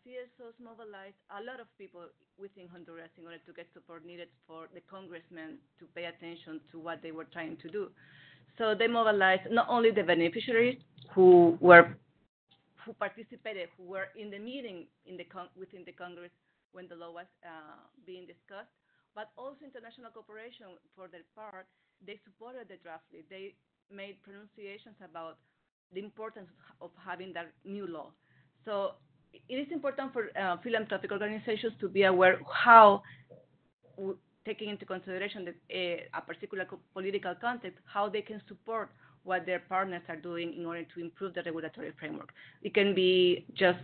CSOs mobilized a lot of people within Honduras in order to get support needed for the congressmen to pay attention to what they were trying to do. So they mobilized not only the beneficiaries who participated, who were in the meeting within the Congress when the law was being discussed, but also international cooperation for their part. They supported the draft. They made pronunciations about the importance of having that new law. So it is important for philanthropic organizations to be aware how, taking into consideration a particular political context, how they can support what their partners are doing in order to improve the regulatory framework. It can be just,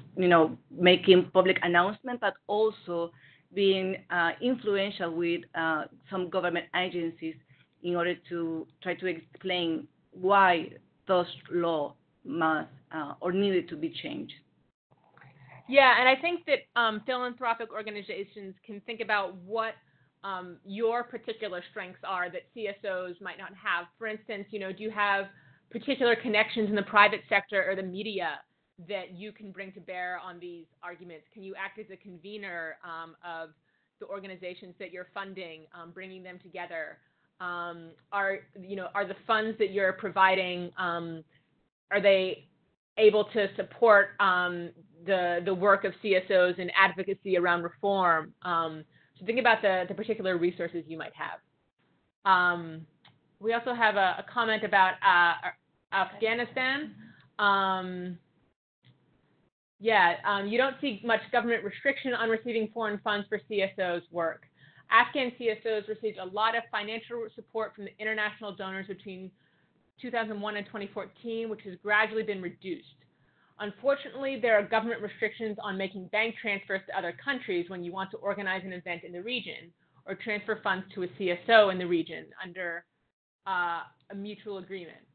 making public announcements, but also being influential with some government agencies in order to try to explain why those laws must or needed to be changed. Yeah, and I think that philanthropic organizations can think about what your particular strengths are that CSOs might not have. For instance, do you have particular connections in the private sector or the media that you can bring to bear on these arguments? Can you act as a convener of the organizations that you're funding, bringing them together? Are the funds that you're providing, are they able to support the work of CSOs and advocacy around reform? So think about the particular resources you might have. We also have a comment about Afghanistan. You don't see much government restriction on receiving foreign funds for CSOs' work. Afghan CSOs received a lot of financial support from the international donors between 2001 and 2014, which has gradually been reduced. Unfortunately, there are government restrictions on making bank transfers to other countries when you want to organize an event in the region or transfer funds to a CSO in the region under a mutual agreement.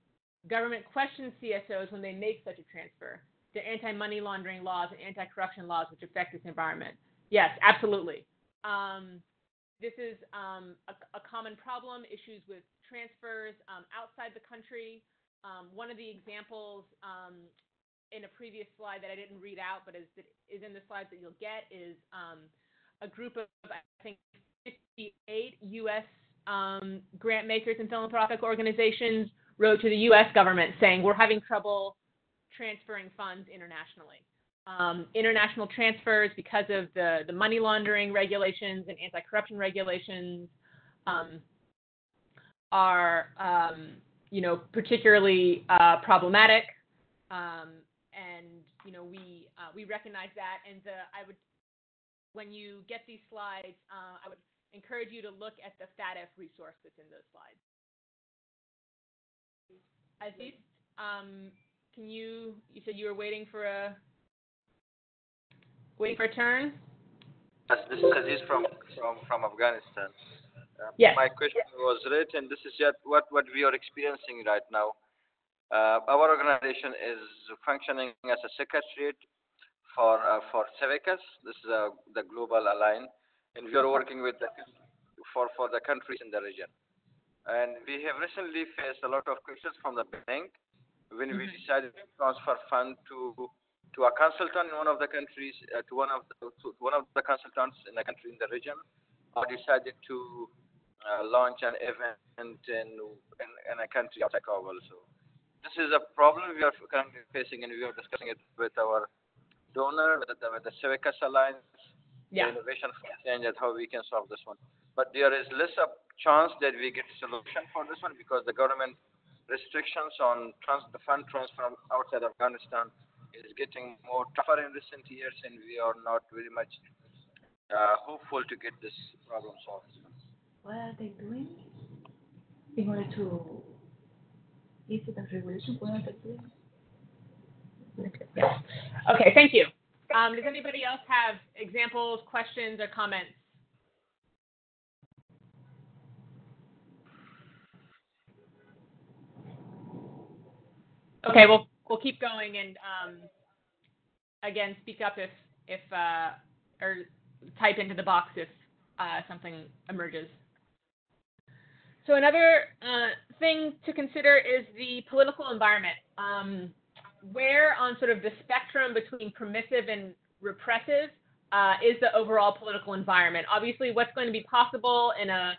Government questions CSOs when they make such a transfer. There are anti-money laundering laws and anti-corruption laws which affect this environment. Yes, absolutely. This is a common problem, issues with transfers outside the country. One of the examples in a previous slide that I didn't read out, but is in the slides that you'll get, is a group of, I think, 58 U.S. Grant makers and philanthropic organizations wrote to the U.S. government saying, we're having trouble transferring funds internationally. International transfers, because of the money laundering regulations and anti-corruption regulations, are particularly problematic. We recognize that, and when you get these slides, I would encourage you to look at the FATF resource that's in those slides. Aziz, you said you were waiting for a turn? Yes, this is Aziz from Afghanistan. Yes. My question was written. This is just what we are experiencing right now. Our organization is functioning as a secretariat for Civicus. This is the global alliance, and we are working with for the countries in the region. And we have recently faced a lot of questions from the bank when we decided to transfer fund to a consultant in one of the countries, to one of the consultants in the country in the region, or decided to launch an event in a country outside Kabul. So this is a problem we are currently facing, and we are discussing it with our donor, with the Civicus Alliance, the Innovation for Change, and how we can solve this one. But there is less of chance that we get a solution for this one because the government restrictions on the fund transfer outside Afghanistan is getting more tougher in recent years, and we are not very much hopeful to get this problem solved. What are they doing in order to ease the regulation? What are they doing? Okay, thank you. Does anybody else have examples, questions, or comments? Okay, we'll keep going, and again, speak up if or type into the box if something emerges. So another thing to consider is the political environment. Where on sort of the spectrum between permissive and repressive is the overall political environment? Obviously, what's going to be possible in a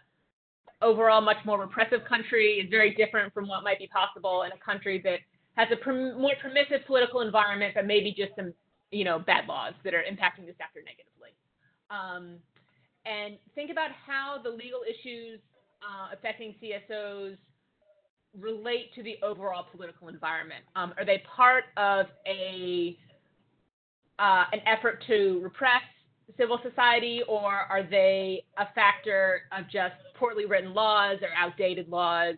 overall much more repressive country is very different from what might be possible in a country that has a more permissive political environment, but maybe just some, bad laws that are impacting the sector negatively. And think about how the legal issues affecting CSOs relate to the overall political environment. Are they part of an effort to repress civil society, or are they a factor of just poorly written laws or outdated laws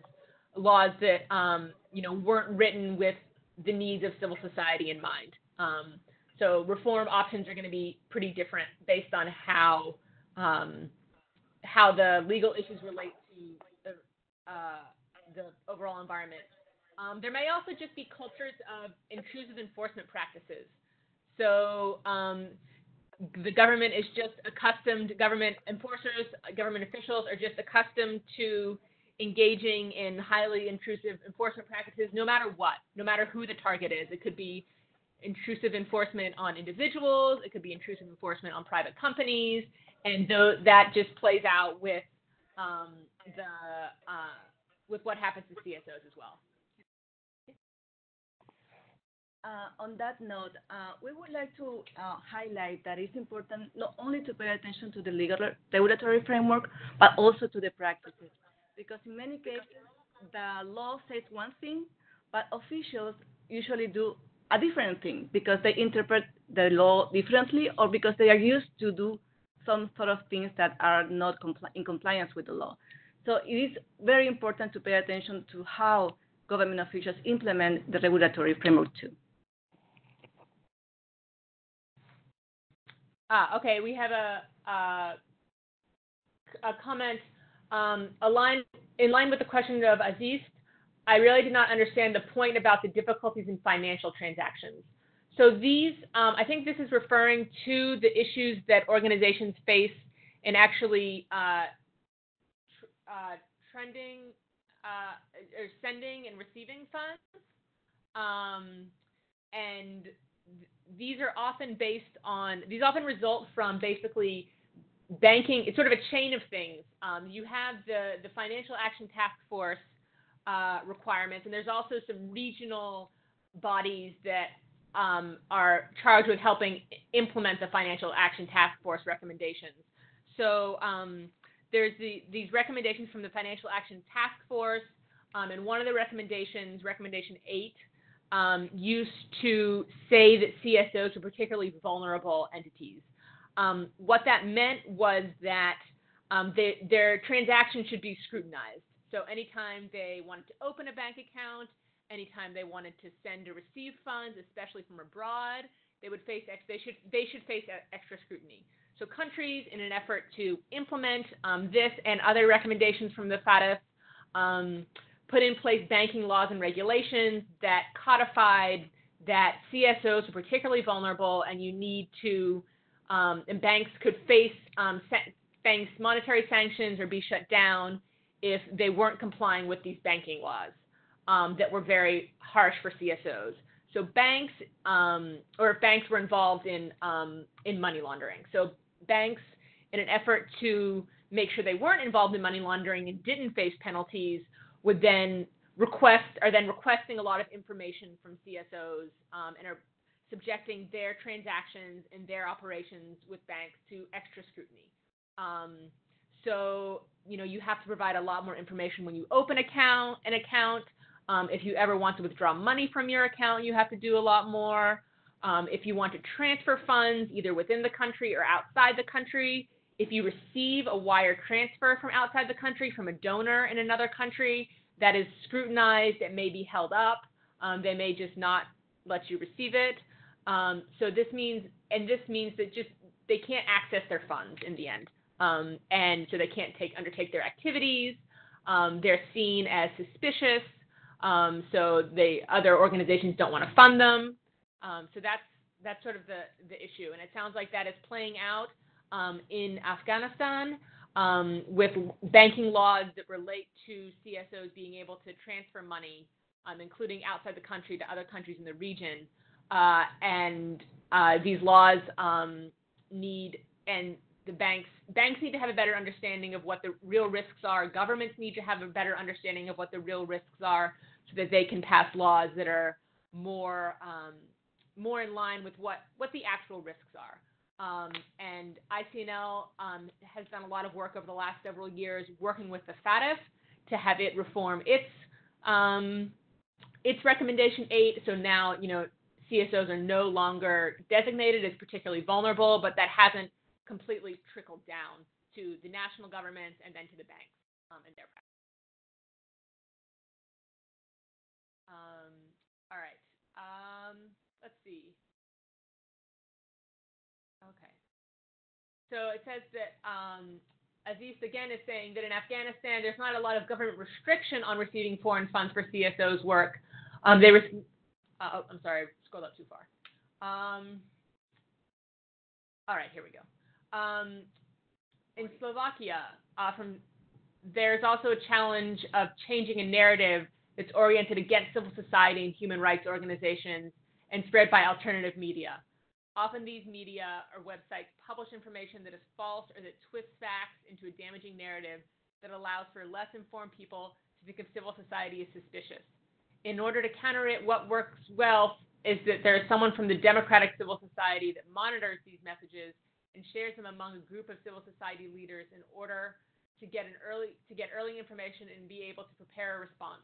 that weren't written with the needs of civil society in mind? So reform options are going to be pretty different based on how the legal issues relate to the overall environment. There may also just be cultures of intrusive enforcement practices. So the government is just accustomed, government enforcers, government officials are just accustomed to engaging in highly intrusive enforcement practices no matter what, no matter who the target is. It could be intrusive enforcement on individuals, it could be intrusive enforcement on private companies, and that just plays out with with what happens to CSOs as well. On that note, we would like to highlight that it's important not only to pay attention to the legal regulatory framework, but also to the practices. Because in many cases, the law says one thing, but officials usually do a different thing because they interpret the law differently, or because they are used to do some sort of things that are not in compliance with the law. So it is very important to pay attention to how government officials implement the regulatory framework too. Okay, we have a comment in line with the question of Aziz. I really did not understand the point about the difficulties in financial transactions. So these, I think this is referring to the issues that organizations face in actually or sending and receiving funds. And these are often these often result from basically banking. It's sort of a chain of things. You have the Financial Action Task Force requirements, and there's also some regional bodies that are charged with helping implement the Financial Action Task Force recommendations. So there's these recommendations from the Financial Action Task Force, and one of the recommendations, Recommendation 8, used to say that CSOs are particularly vulnerable entities. What that meant was that their transactions should be scrutinized. So anytime they wanted to open a bank account, anytime they wanted to send or receive funds, especially from abroad, they should face extra scrutiny. So countries, in an effort to implement this and other recommendations from the FATF, put in place banking laws and regulations that codified that CSOs are particularly vulnerable, and you need to, and banks could face monetary sanctions or be shut down if they weren't complying with these banking laws that were very harsh for CSOs. So banks, or if banks were involved in money laundering. So banks, in an effort to make sure they weren't involved in money laundering and didn't face penalties, would then requesting a lot of information from CSOs and are subjecting their transactions and their operations with banks to extra scrutiny. So, you have to provide a lot more information when you open an account. If you ever want to withdraw money from your account, you have to do a lot more. If you want to transfer funds either within the country or outside the country, if you receive a wire transfer from outside the country from a donor in another country, that is scrutinized. It may be held up. They may just not let you receive it. So this means that just they can't access their funds in the end, and so they can't undertake their activities. They're seen as suspicious. So other organizations don't want to fund them. So that's sort of the issue. And it sounds like that is playing out in Afghanistan with banking laws that relate to CSOs being able to transfer money, including outside the country, to other countries in the region. And these laws the banks need to have a better understanding of what the real risks are. Governments need to have a better understanding of what the real risks are, so that they can pass laws that are more in line with what the actual risks are. And ICNL has done a lot of work over the last several years working with the FATF to have it reform its recommendation 8. So now, CSOs are no longer designated as particularly vulnerable, but that hasn't completely trickled down to the national governments and then to the banks and their practice. All right. Let's see. Okay. So it says that Aziz again is saying that in Afghanistan, there's not a lot of government restriction on receiving foreign funds for CSOs work. I'm sorry, I scrolled up too far. All right, here we go. In Slovakia, there's also a challenge of changing a narrative that's oriented against civil society and human rights organizations and spread by alternative media. Often these media or websites publish information that is false or that twists facts into a damaging narrative that allows for less informed people to think of civil society as suspicious. In order to counter it, what works well is that there is someone from the democratic civil society that monitors these messages and shares them among a group of civil society leaders in order to get early information and be able to prepare a response.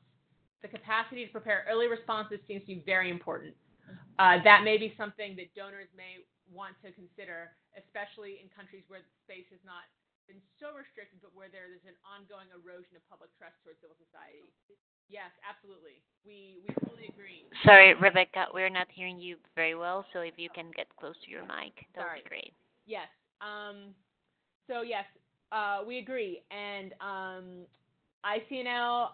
The capacity to prepare early responses seems to be very important. That may be something that donors may want to consider, especially in countries where the space has not been so restricted, but where there is an ongoing erosion of public trust towards civil society. Yes, absolutely. We totally agree. Sorry, Rebecca, we're not hearing you very well, so if you can get close to your mic, that would be great. Yes. So yes, we agree. And ICNL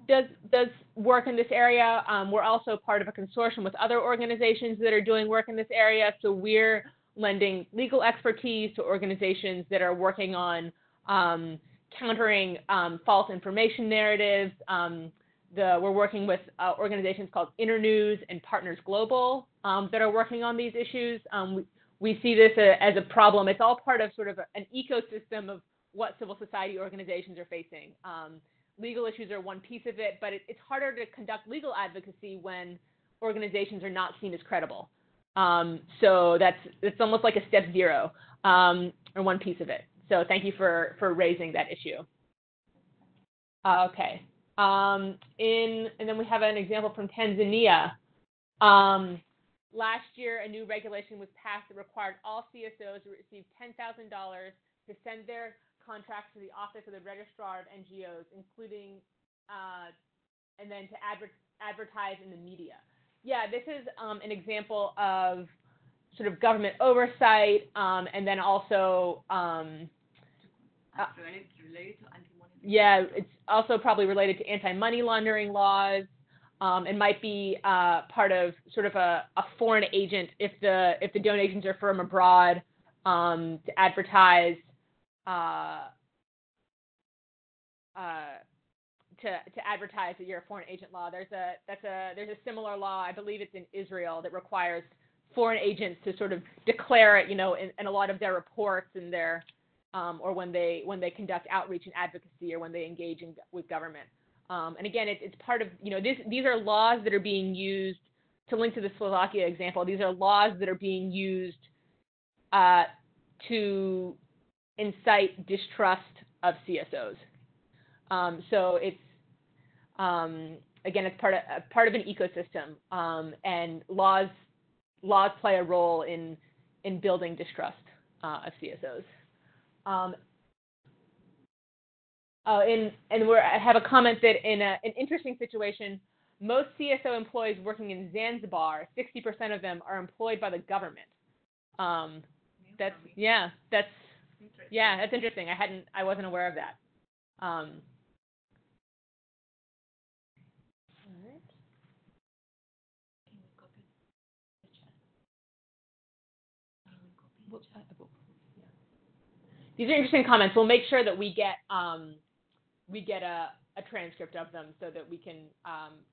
does work in this area. We're also part of a consortium with other organizations that are doing work in this area. So we're lending legal expertise to organizations that are working on countering false information narratives. We're working with organizations called Internews and Partners Global that are working on these issues. We see this as a problem. It's all part of sort of an ecosystem of what civil society organizations are facing. Legal issues are one piece of it, but it's harder to conduct legal advocacy when organizations are not seen as credible. So it's almost like a step 0 or one piece of it. So thank you for raising that issue. Okay. And then we have an example from Tanzania. Last year, a new regulation was passed that required all CSOs to receive $10,000 to send their contracts to the Office of the Registrar of NGOs, including, and then to advertise in the media. Yeah, this is an example of sort of government oversight, and then also, it's also probably related to anti-money laundering laws. It might be part of sort of a foreign agent if the donations are from abroad, to advertise to advertise that you're a foreign agent law. There's a similar law, I believe it's in Israel, that requires foreign agents to sort of declare it, in a lot of their reports and their or when they conduct outreach and advocacy or when they engage with government. And again, it's part of, these are laws that are being used, to link to the Slovakia example, these are laws that are being used to incite distrust of CSOs. So it's, again, it's part of an ecosystem, and laws play a role in building distrust of CSOs. I have a comment that in an interesting situation, most CSO employees working in Zanzibar, 60% of them are employed by the government. That's interesting. I wasn't aware of that. these are interesting comments. We'll make sure that we get a transcript of them so that we can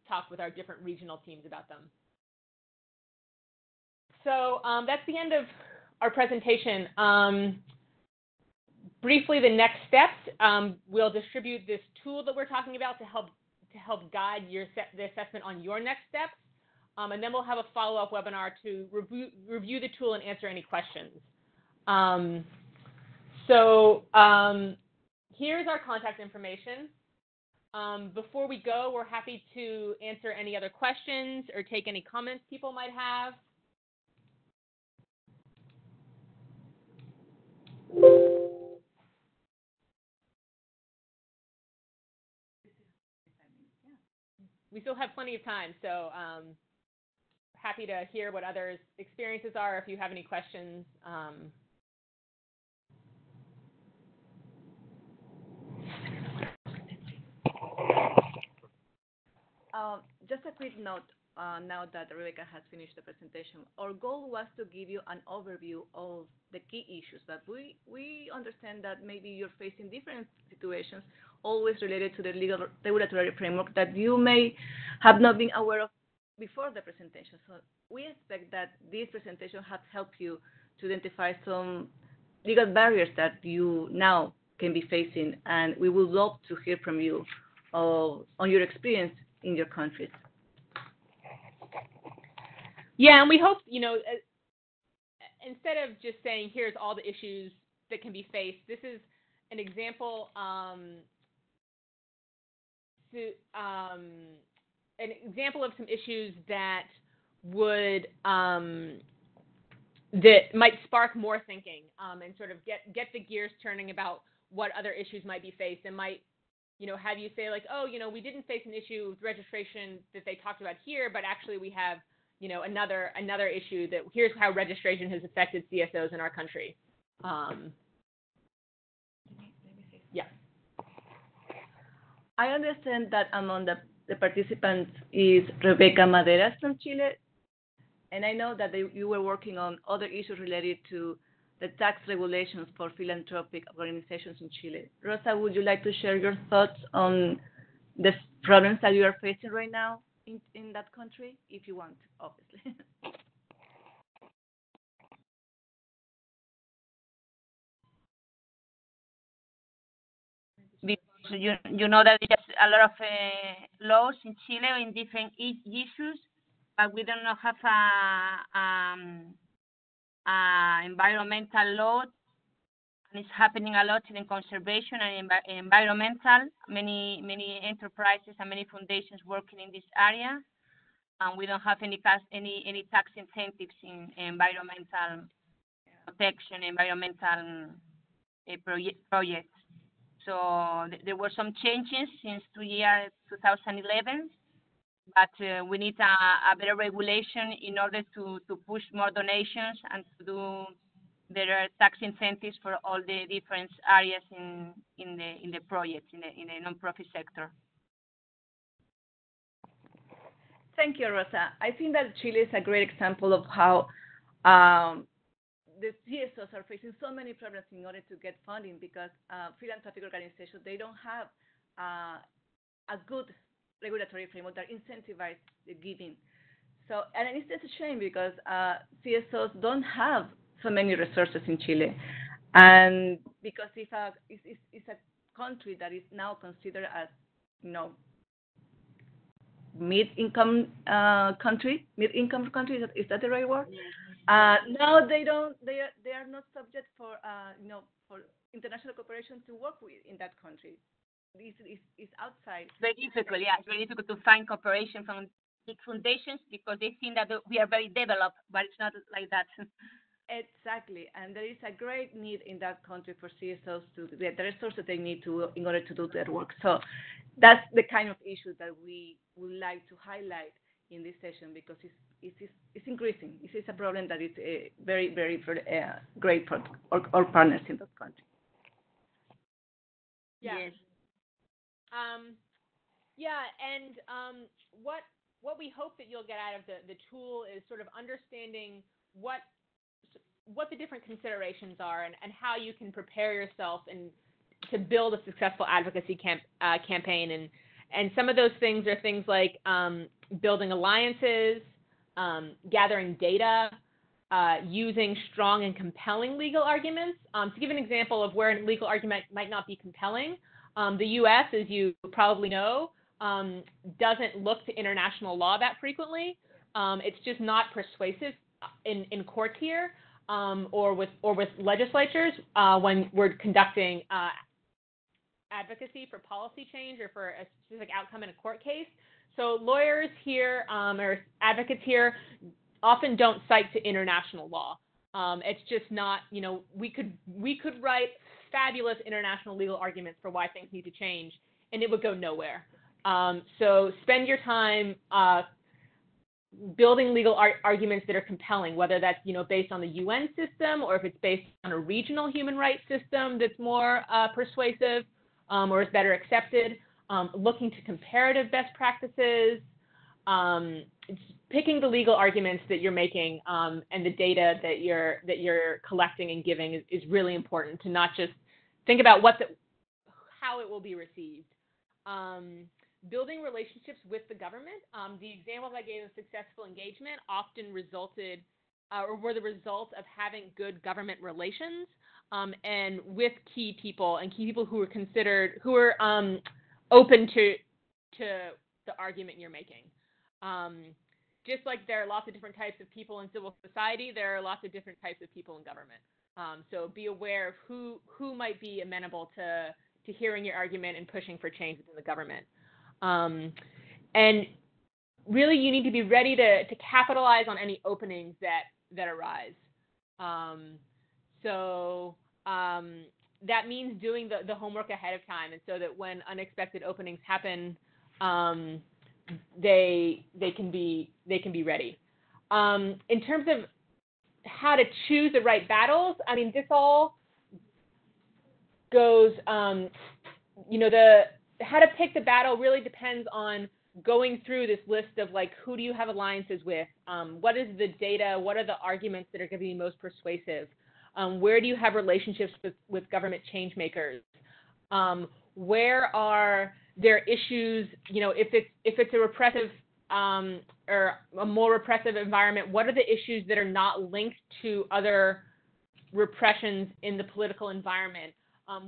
talk with our different regional teams about them. So that's the end of our presentation. Briefly, the next steps, we'll distribute this tool that we're talking about to help guide the assessment on your next steps. And then we'll have a follow-up webinar to review the tool and answer any questions. Here's our contact information. Before we go, we're happy to answer any other questions or take any comments people might have. We still have plenty of time, so happy to hear what others' experiences are. If you have any questions. Just a quick note, now that Rebecca has finished the presentation. Our goal was to give you an overview of the key issues, but we understand that maybe you're facing different situations, always related to the legal regulatory framework that you may have not been aware of before the presentation. So we expect that this presentation has helped you to identify some legal barriers that you now can be facing, and we would love to hear from you on your experience in your countries. Yeah, and we hope, instead of just saying, here's all the issues that can be faced, this is an example, of some issues that would, that might spark more thinking, and sort of get the gears turning about what other issues might be faced, and might, have you say like, oh, we didn't face an issue with registration that they talked about here, but actually we have, another issue that here's how registration has affected CSOs in our country. Yeah. I understand that among the participants is Rebecca Maderas from Chile, and I know that you were working on other issues related to the tax regulations for philanthropic organizations in Chile. Rosa, would you like to share your thoughts on the problems that you are facing right now in that country, if you want, obviously? Because you know that there's a lot of laws in Chile in different issues, but we do not have a environmental law, and it's happening a lot in conservation and environmental. Many enterprises and many foundations working in this area, and we don't have any tax incentives in environmental protection, environmental projects. So there were some changes since 2011, but we need a better regulation in order to push more donations and to do better tax incentives for all the different areas in the projects in the non-profit sector. Thank you, Rosa. I think that Chile is a great example of how the CSOs are facing so many problems in order to get funding, because philanthropic organizations, they don't have a good regulatory framework that incentivizes the giving. So, and it's just a shame because CSOs don't have so many resources in Chile, and because it's a country that is now considered as, mid-income country. Is that the right word? No, they are not subject for for international corporations to work with in that country. It's outside. Very difficult, yeah. It's very difficult to find cooperation from big foundations because they think that we are very developed, but it's not like that. Exactly, and there is a great need in that country for CSOs to get the resources they need in order to do their work. So that's the kind of issue that we would like to highlight in this session, because it's increasing. It is a problem that is very, very great for our partners in that country. Yeah. Yes. What we hope that you'll get out of the tool is sort of understanding what what the different considerations are and how you can prepare yourself and to build a successful advocacy campaign. And some of those things are things like building alliances, gathering data, using strong and compelling legal arguments. To give an example of where a legal argument might not be compelling, the U.S., as you probably know, doesn't look to international law that frequently. It's just not persuasive in courts here or with legislatures when we're conducting advocacy for policy change or for a specific outcome in a court case. So lawyers here or advocates here often don't cite to international law. It's just not, we could write fabulous international legal arguments for why things need to change, and it would go nowhere. So spend your time building legal arguments that are compelling, whether that's based on the UN system or if it's based on a regional human rights system that's more persuasive or is better accepted. Looking to comparative best practices, picking the legal arguments that you're making and the data that you're collecting and giving is really important to not just think about how it will be received. Building relationships with the government. The examples I gave of successful engagement often resulted or were the result of having good government relations and with key people who were open to the argument you're making. Just like there are lots of different types of people in civil society, there are lots of different types of people in government. So be aware of who might be amenable to hearing your argument and pushing for change within the government. And really, you need to be ready to capitalize on any openings that arise. That means doing the homework ahead of time, and so that when unexpected openings happen, they can be ready. In terms of how to choose the right battles, I mean, this all goes, how to pick the battle really depends on going through this list of who do you have alliances with? What is the data? What are the arguments that are going to be most persuasive? Where do you have relationships with government change makers? Where are there issues? If it's a repressive or a more repressive environment, what are the issues that are not linked to other repressions in the political environment?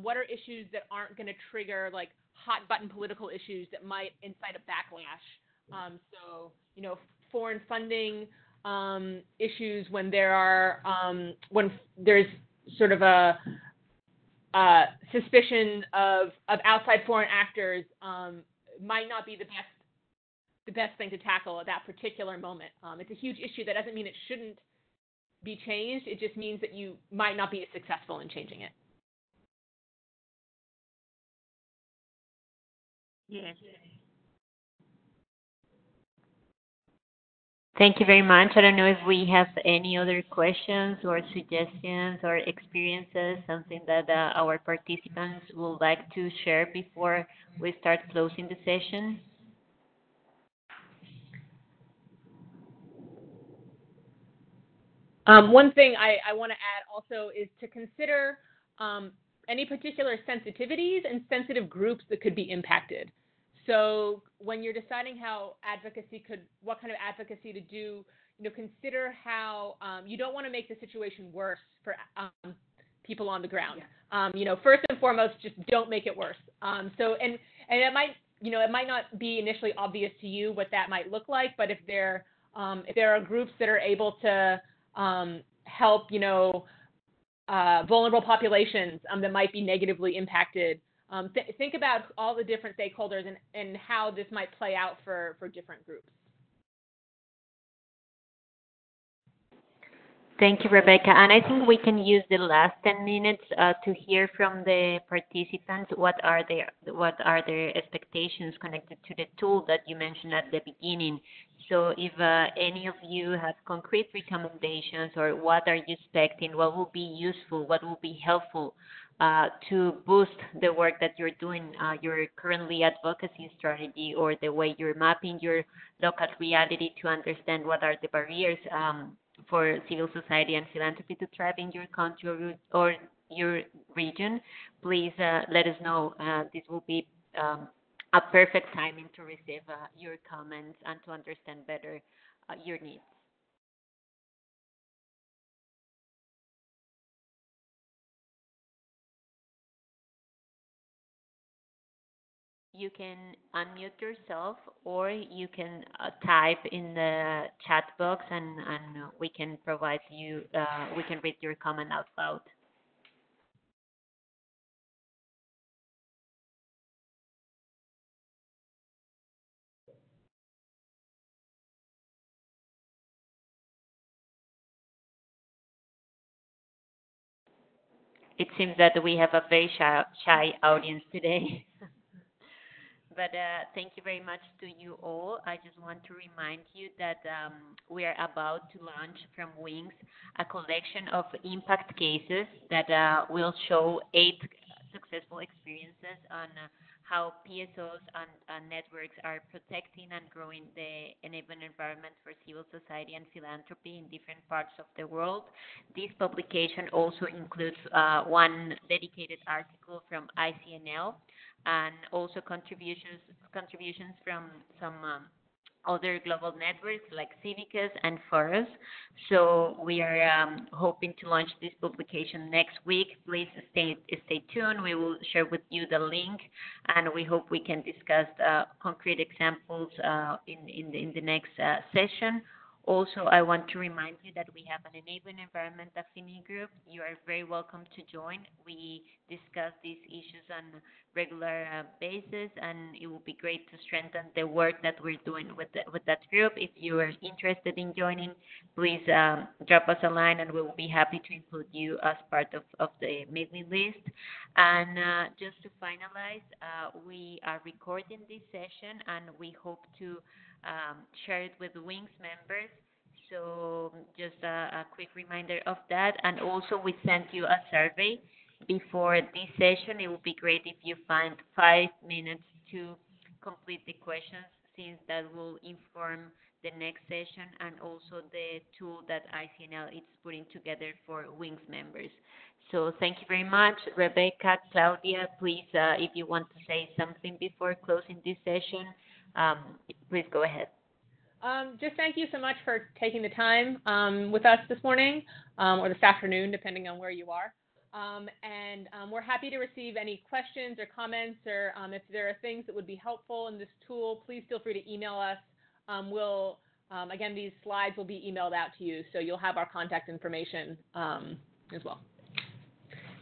What are issues that aren't going to trigger hot button political issues that might incite a backlash? Foreign funding issues when when there's sort of a suspicion of outside foreign actors might not be the best thing to tackle at that particular moment. It's a huge issue. That doesn't mean it shouldn't be changed. It just means that you might not be as successful in changing it. Yes. Thank you very much. I don't know if we have any other questions or suggestions or experiences, something that our participants would like to share before we start closing the session. One thing I want to add also is to consider any particular sensitivities and sensitive groups that could be impacted. So when you're deciding what kind of advocacy to do, consider how you don't want to make the situation worse for people on the ground. Yeah. First and foremost, just don't make it worse. And it might, it might not be initially obvious to you what that might look like, but if there are groups that are able to help, vulnerable populations that might be negatively impacted. Think about all the different stakeholders and how this might play out for different groups. Thank you, Rebecca. And I think we can use the last 10 minutes to hear from the participants what are their expectations connected to the tool that you mentioned at the beginning. So if any of you have concrete recommendations or what are you expecting, what will be useful, what will be helpful to boost the work that you're doing, your currently advocacy strategy, or the way you're mapping your local reality to understand what are the barriers for civil society and philanthropy to thrive in your country or your region, please let us know. This will be a perfect timing to receive your comments and to understand better your needs. You can unmute yourself or you can type in the chat box and we can provide you, we can read your comment out loud. It seems that we have a very shy audience today. But thank you very much to you all. I just want to remind you that we are about to launch from Wings a collection of impact cases that will show 8 successful experiences on how PSOs and networks are protecting and growing the enabling environment for civil society and philanthropy in different parts of the world. This publication also includes one dedicated article from ICNL and also contributions from some other global networks like Civicus and Forus. So we are hoping to launch this publication next week. Please stay tuned. We will share with you the link, and we hope we can discuss concrete examples in the next session. Also, I want to remind you that we have an Enabling Environment Affinity Group. You are very welcome to join. We discuss these issues on a regular basis, and it will be great to strengthen the work that we're doing with that group. If you are interested in joining, please drop us a line, and we will be happy to include you as part of the mailing list. And just to finalize, we are recording this session, and we hope to share it with the Wings members. So just a quick reminder of that. And also we sent you a survey before this session. It would be great if you find 5 minutes to complete the questions, since that will inform the next session and also the tool that ICNL is putting together for Wings members. So thank you very much. Rebecca, Claudia, please, if you want to say something before closing this session, please go ahead. Just thank you so much for taking the time with us this morning or this afternoon, depending on where you are. And we're happy to receive any questions or comments, or if there are things that would be helpful in this tool, please feel free to email us. Again, these slides will be emailed out to you, so you'll have our contact information as well.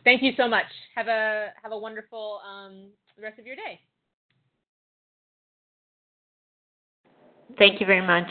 Thank you so much. Have a wonderful rest of your day. Thank you very much.